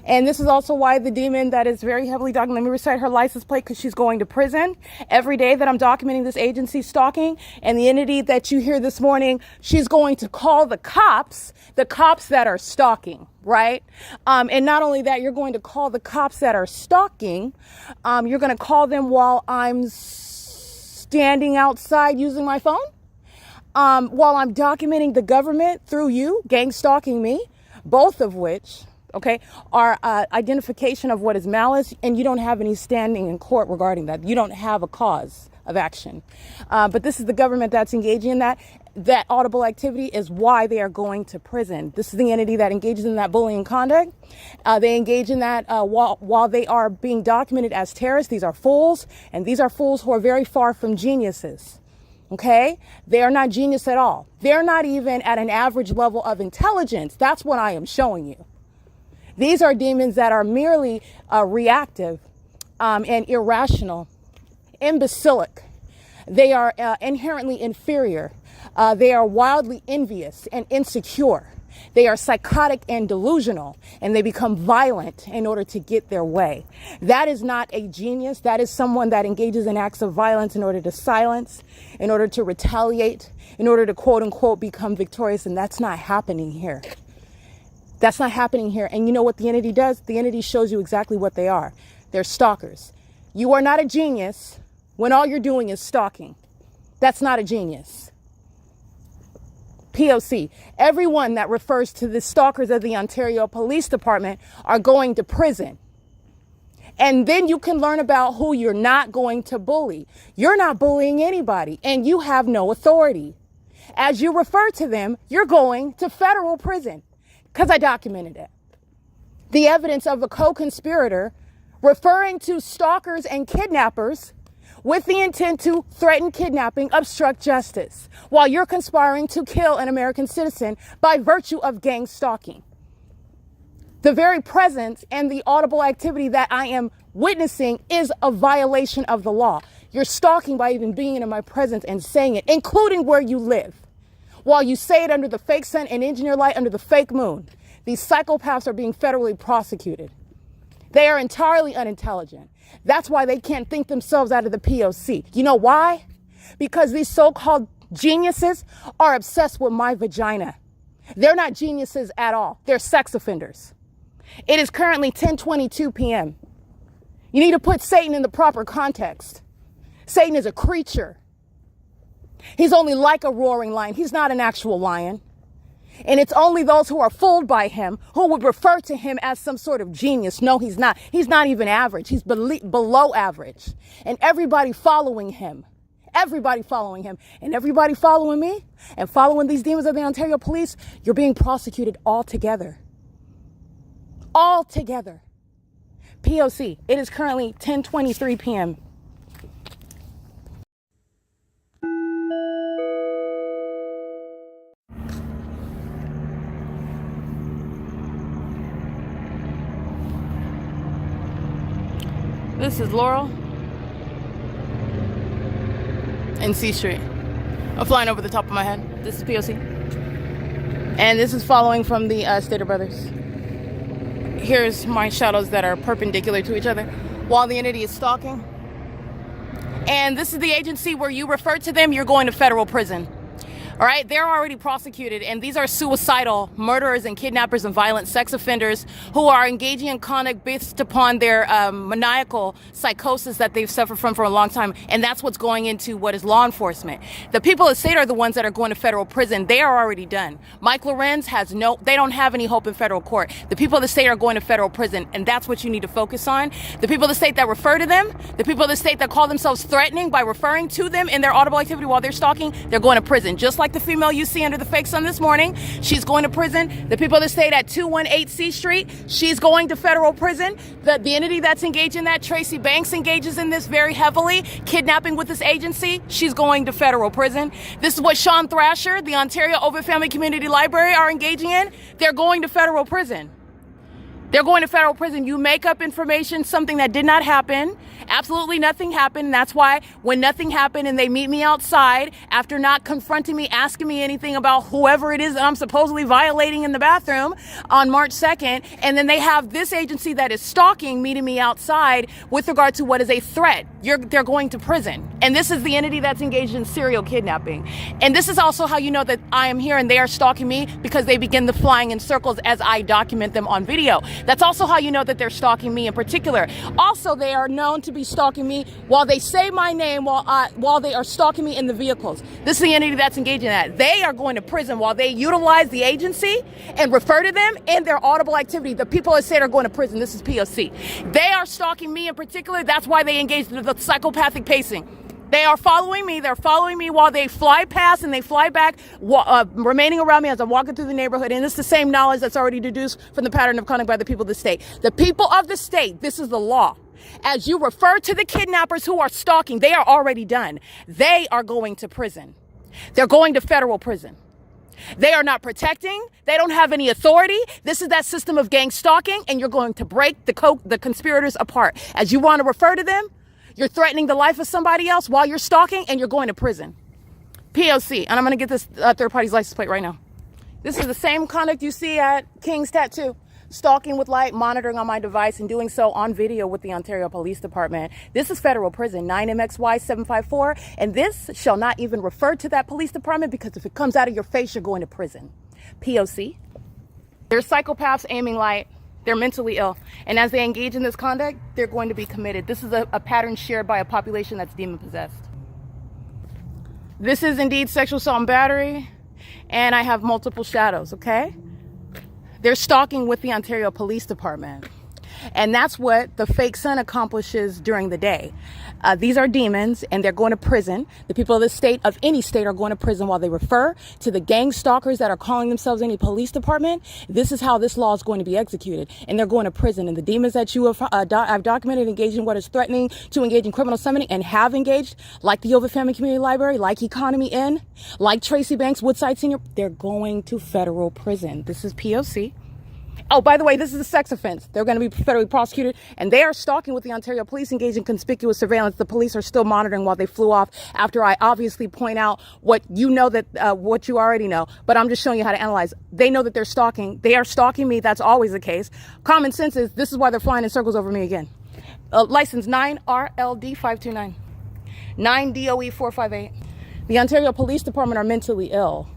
Speaker 1: And this is also why the demon that is very heavily documented, let me recite her license plate because she's going to prison. Every day that I'm documenting this agency stalking, and the entity that you hear this morning, she's going to call the cops that are stalking, right? And not only that, you're going to call the cops that are stalking. You're going to call them while I'm standing outside using my phone, while I'm documenting the government through you, gang stalking me, both of which, okay, are identification of what is malice, and you don't have any standing in court regarding that. You don't have a cause of action. But this is the government that's engaging in that. That audible activity is why they are going to prison. This is the entity that engages in that bullying conduct. They engage in that while they are being documented as terrorists. These are fools, and these are fools who are very far from geniuses. Okay? They are not genius at all. They're not even at an average level of intelligence. That's what I am showing you. These are demons that are merely reactive and irrational, imbecilic. They are inherently inferior. They are wildly envious and insecure. They are psychotic and delusional, and they become violent in order to get their way. That is not a genius. That is someone that engages in acts of violence in order to silence, in order to retaliate, in order to quote unquote become victorious. And that's not happening here. That's not happening here. And you know what the entity does? The entity shows you exactly what they are. They're stalkers. You are not a genius when all you're doing is stalking. That's not a genius. P.O.C. Everyone that refers to the stalkers of the Ontario Police Department are going to prison. And then you can learn about who you're not going to bully. You're not bullying anybody, and you have no authority. As you refer to them, you're going to federal prison, because I documented it. The evidence of a co-conspirator referring to stalkers and kidnappers with the intent to threaten kidnapping, obstruct justice, while you're conspiring to kill an American citizen by virtue of gang stalking. The very presence and the audible activity that I am witnessing is a violation of the law. You're stalking by even being in my presence and saying it, including where you live, while you say it under the fake sun and engineer light under the fake moon. These psychopaths are being federally prosecuted. They are entirely unintelligent. That's why they can't think themselves out of the P.O.C. You know why? Because these so-called geniuses are obsessed with my vagina. They're not geniuses at all. They're sex offenders. It is currently 10:22 p.m. You need to put Satan in the proper context. Satan is a creature. He's only like a roaring lion. He's not an actual lion. And it's only those who are fooled by him who would refer to him as some sort of genius. No, he's not. He's not even average. He's below average. And everybody following him, and everybody following me and following these demons of the Ontario Police, you're being prosecuted all together. All together. P.O.C. It is currently 10:23 p.m. This is Laurel and C Street. I'm flying over the top of my head. This is P.O.C. And this is following from the Stater Brothers. Here's my shadows that are perpendicular to each other while the entity is stalking. And this is the agency where you refer to them, you're going to federal prison. All right, they're already prosecuted, and these are suicidal murderers and kidnappers and violent sex offenders who are engaging in conduct based upon their maniacal psychosis that they've suffered from for a long time, and that's what's going into what is law enforcement. The people of the state are the ones that are going to federal prison. They are already done. Mike LORENZ they don't have any hope in federal court. The people of the state are going to federal prison, and that's what you need to focus on. The people of the state that refer to them, the people of the state that call themselves threatening by referring to them in their audible activity while they're stalking, they're going to prison, just like the female you see under the fake sun this morning. She's going to prison. The people that stayed at 218 C Street, she's going to federal prison. The entity that's engaged in that, Tracy Banks, engages in this very heavily, kidnapping with this agency. She's going to federal prison. This is what Sean Thrasher, the Ontario OVITT Family Community Library, are engaging in. They're going to federal prison. They're going to federal prison. You make up information, something that did not happen. Absolutely nothing happened. And that's why when nothing happened and they meet me outside after not confronting me, asking me anything about whoever it is that I'm supposedly violating in the bathroom on March 2nd, and then they have this agency that is stalking meeting me outside with regard to what is a threat. They're going to prison. And this is the entity that's engaged in serial kidnapping. And this is also how you know that I am here and they are stalking me, because they begin the flying in circles as I document them on video. That's also how you know that they're stalking me in particular. Also, they are known to be stalking me while they say my name while they are stalking me in the vehicles. This is the entity that's engaged in that. They are going to prison while they utilize the agency and refer to them in their audible activity. The people that say they're going to prison, this is P.O.C. They are stalking me in particular. That's why they engage in the psychopathic pacing. They are following me. They're following me while they fly past and they fly back, remaining around me as I'm walking through the neighborhood. And it's the same knowledge that's already deduced from the pattern of conduct by the people of the state. The people of the state, this is the law. As you refer to the kidnappers who are stalking, they are already done. They are going to prison. They're going to federal prison. They are not protecting. They don't have any authority. This is that system of gang stalking, and you're going to break the conspirators apart. As you want to refer to them, you're threatening the life of somebody else while you're stalking, and you're going to prison. P.O.C. And I'm going to get this third party's license plate right now. This is the same conduct you see at King's Tattoo. Stalking with light, monitoring on my device, and doing so on video with the Ontario Police Department. This is federal prison, 9MXY 754, and this shall not even refer to that police department, because if it comes out of your face, you're going to prison. P.O.C. They're psychopaths aiming light. They're mentally ill. And as they engage in this conduct, they're going to be committed. This is a pattern shared by a population that's demon-possessed. This is indeed sexual assault and battery, and I have multiple shadows, okay? They're stalking with the Ontario Police Department. And that's what the fake sun accomplishes during the day. These are demons, and they're going to prison. The people of the state, of any state, are going to prison while they refer to the gang stalkers that are calling themselves any police department. This is how this law is going to be executed, and they're going to prison. And the demons that you have I've documented engage in what is threatening to engage in criminal summoning and have engaged, like the OVITT Family Community Library, like Economy Inn, like Tracy Banks, Woodside Senior, they're going to federal prison. This is P.O.C. Oh, by the way, this is a sex offense. They're going to be federally prosecuted, and they are stalking with the Ontario Police, engaged in conspicuous surveillance. The police are still monitoring while they flew off after I obviously point out what you know that what you already know, but I'm just showing you how to analyze. They know that they're stalking. They are stalking me. That's always the case. Common sense is this is why they're flying in circles over me again. License 9RLD 529, 9DOE 458. The Ontario Police Department are mentally ill.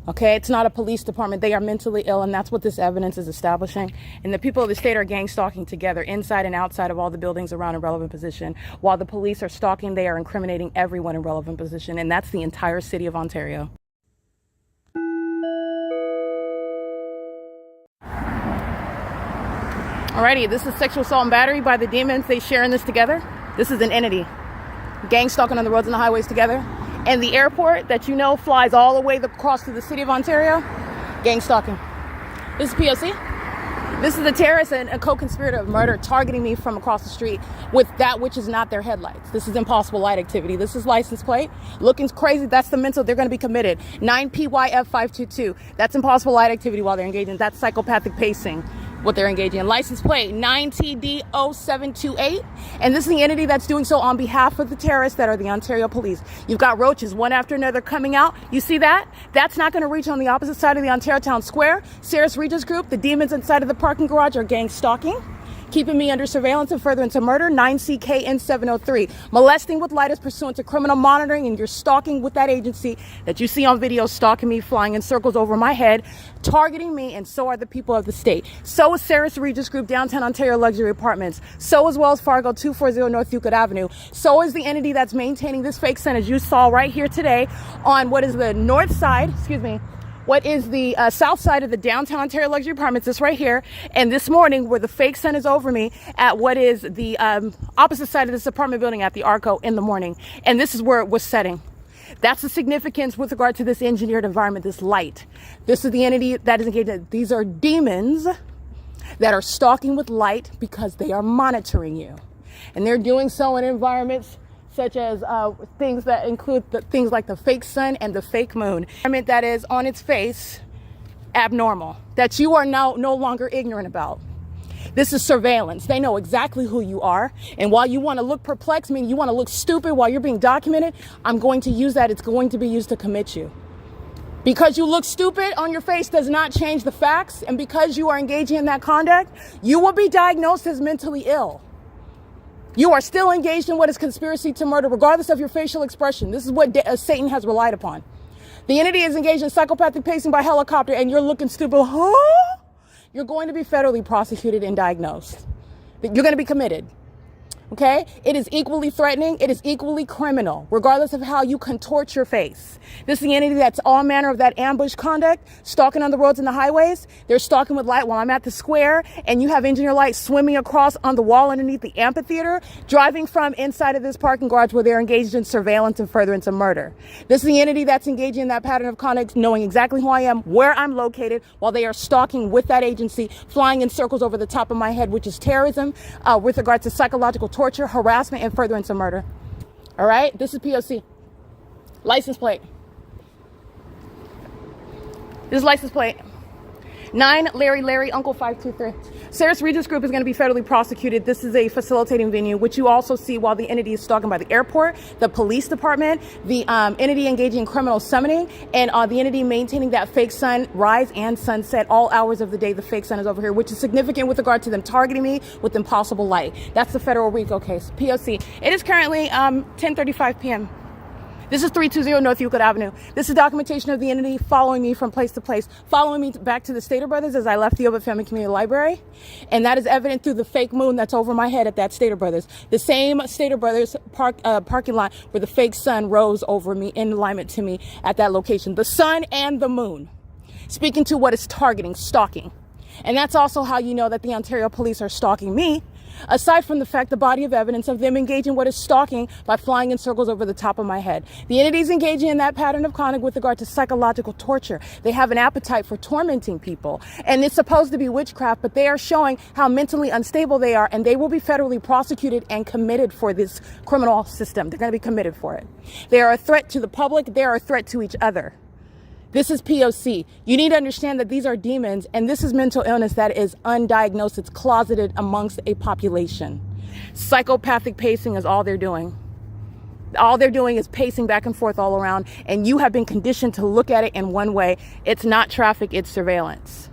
Speaker 1: Okay, it's not a police department. They are mentally ill, and that's what this evidence is establishing. And the people of the state are gang stalking together, inside and outside of all the buildings around a relevant position. While the police are stalking, they are incriminating everyone in relevant position, and that's the entire city of Ontario. Alrighty, this is sexual assault and battery by the demons. They sharing this together. This is an entity. Gang stalking on the roads and the highways together. And the airport that you know flies all the way across to the city of Ontario, gang stalking. This is P.O.C. This is a terrorist and a co-conspirator of murder targeting me from across the street with that which is not their headlights. This is impossible light activity. This is license plate. Looking crazy, that's the mental. They're going to be committed. 9PYF522. That's impossible light activity while they're engaging. That's psychopathic pacing. What they're engaging in. License plate 9TD0728, and this is the entity that's doing so on behalf of the terrorists that are the Ontario Police. You've got roaches one after another coming out. You see that? That's not going to reach on the opposite side of the Ontario Town Square. Sarah's Regis Group, the demons inside of the parking garage are gang stalking, keeping me under surveillance and furtherance of murder. 9CKN703, molesting with light is pursuant to criminal monitoring, and you're stalking with that agency that you see on video, stalking me, flying in circles over my head, targeting me, and so are the people of the state. So is Sarah's Regis Group, downtown Ontario Luxury Apartments. So as well as FARGO 240 North Euclid Avenue. So is the entity that's maintaining this fake sun, as you saw right here today on what is the north side, what is the south side of the downtown Ontario Luxury Apartments, this right here. And this morning, where the fake sun is over me, at what is the opposite side of this apartment building at the ARCO in the morning. And this is where it was setting. That's the significance with regard to this engineered environment, this light. This is the entity that is engaged. These are demons that are stalking with light because they are monitoring you. And they're doing so in environments such as things that include things like the fake sun and the fake moon. Environment that is on its face abnormal, that you are now no longer ignorant about. This is surveillance. They know exactly who you are. And while you want to look perplexed, meaning you want to look stupid while you're being documented, I'm going to use that. It's going to be used to commit you. Because you look stupid on your face does not change the facts. And because you are engaging in that conduct, you will be diagnosed as mentally ill. You are still engaged in what is conspiracy to murder, regardless of your facial expression. This is what Satan has relied upon. The entity is engaged in psychopathic pacing by helicopter, and you're looking stupid. Huh? You're going to be federally prosecuted and diagnosed. You're going to be committed. Okay? It is equally threatening. It is equally criminal, regardless of how you contort your face. This is the entity that's all manner of that ambush conduct, stalking on the roads and the highways. They're stalking with light while I'm at the square, and you have engineer light swimming across on the wall underneath the amphitheater, driving from inside of this parking garage where they're engaged in surveillance and furtherance of murder. This is the entity that's engaging in that pattern of conduct, knowing exactly who I am, where I'm located, while they are stalking with that agency, flying in circles over the top of my head, which is terrorism, with regards to psychological torture, harassment, and furtherance of murder. All right, this is P.O.C. License plate. This is license plate. 9 Larry Uncle 523. Saris Regis Group is going to be federally prosecuted. This is a facilitating venue, which you also see while the entity is stalking by the airport, the police department, the entity engaging in criminal summoning, and the entity maintaining that fake sunrise and sunset all hours of the day. The fake sun is over here, which is significant with regard to them targeting me with impossible light. That's the federal RICO case. P.O.C. It is currently 10:35 p.m. This is 320 North Euclid Avenue. This is documentation of the entity following me from place to place, following me back to the Stater Brothers as I left the OVITT Family Community Library. And that is evident through the fake moon that's over my head at that Stater Brothers. The same Stater Brothers parking lot where the fake sun rose over me in alignment to me at that location. The sun and the moon. Speaking to what is targeting, stalking. And that's also how you know that the Ontario police are stalking me. Aside from the fact, the body of evidence of them engaging what is stalking by flying in circles over the top of my head. The entities engaging in that pattern of conduct with regard to psychological torture. They have an appetite for tormenting people. And it's supposed to be witchcraft, but they are showing how mentally unstable they are, and they will be federally prosecuted and committed for this criminal system. They're going to be committed for it. They are a threat to the public. They are a threat to each other. This is P.O.C. You need to understand that these are demons, and this is mental illness that is undiagnosed. It's closeted amongst a population. Psychopathic pacing is all they're doing. All they're doing is pacing back and forth all around, and you have been conditioned to look at it in one way. It's not traffic, it's surveillance.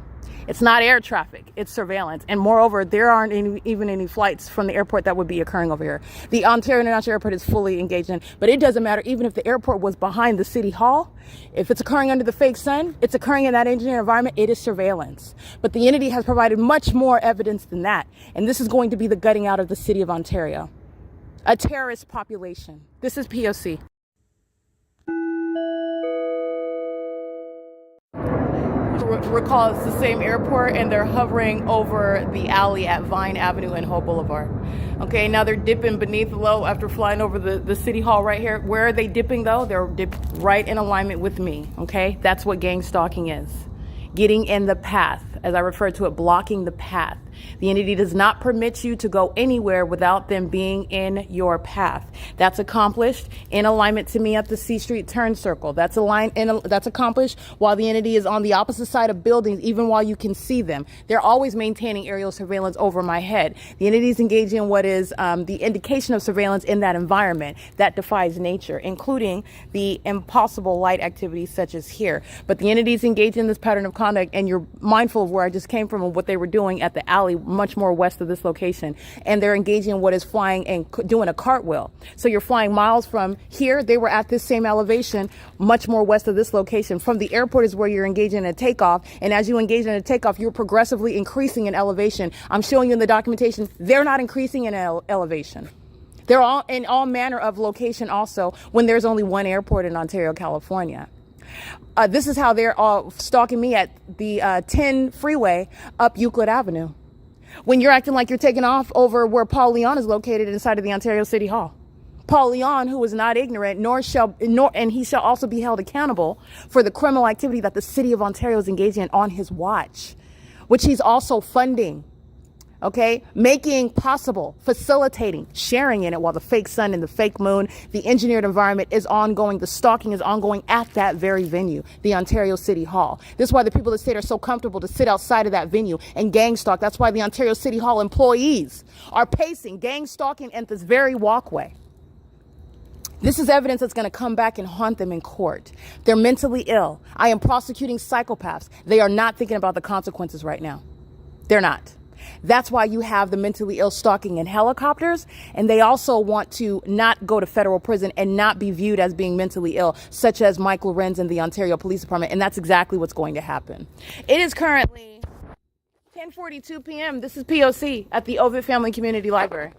Speaker 1: It's not air traffic, it's surveillance. And moreover, there aren't even any flights from the airport that would be occurring over here. The Ontario International Airport is fully engaged in, but it doesn't matter even if the airport was behind the city hall. If it's occurring under the fake sun, it's occurring in that engineered environment, it is surveillance. But the entity has provided much more evidence than that. And this is going to be the gutting out of the city of Ontario. A terrorist population. This is P.O.C. Recall it's the same airport, and they're hovering over the alley at Vine Avenue and Hope Boulevard. Okay, now they're dipping beneath low after flying over the city hall right here. Where are they dipping though? They're dipped right in alignment with me. Okay, that's what gang stalking is. Getting in the path, as I refer to it, blocking the path. The entity does not permit you to go anywhere without them being in your path. That's accomplished in alignment to me at the C Street turn circle. That's accomplished while the entity is on the opposite side of buildings, even while you can see them. They're always maintaining aerial surveillance over my head. The entity is engaging in what is the indication of surveillance in that environment that defies nature, including the impossible light activities such as here. But the entity is engaged in this pattern of conduct, and you're mindful of where I just came from and what they were doing at the alley much more west of this location, and they're engaging in what is flying and doing a cartwheel. So you're flying miles from here. They were at this same elevation much more west of this location. From the airport is where you're engaging in a takeoff, and as you engage in a takeoff, you're progressively increasing in elevation. I'm showing you in the documentation they're not increasing in elevation. They're all in all manner of location also when there's only one airport in Ontario, California. This is how they're all stalking me at the 10 freeway up Euclid Avenue. When you're acting like you're taking off over where Paul Leon is located inside of the Ontario City Hall. Paul Leon, who is not ignorant, and he shall also be held accountable for the criminal activity that the city of Ontario is engaging in on his watch, which he's also funding. Okay, making possible, facilitating, sharing in it while the fake sun and the fake moon, the engineered environment is ongoing. The stalking is ongoing at that very venue, the Ontario City Hall. This is why the people of the state are so comfortable to sit outside of that venue and gang stalk. That's why the Ontario City Hall employees are pacing, gang stalking at this very walkway. This is evidence that's going to come back and haunt them in court. They're mentally ill. I am prosecuting psychopaths. They are not thinking about the consequences right now. They're not. That's why you have the mentally ill stalking in helicopters, and they also want to not go to federal prison and not be viewed as being mentally ill, such as Mike LORENZ in the Ontario Police Department, and that's exactly what's going to happen. It is currently 10:42 p.m. This is P.O.C. at the OVITT Family Community Library.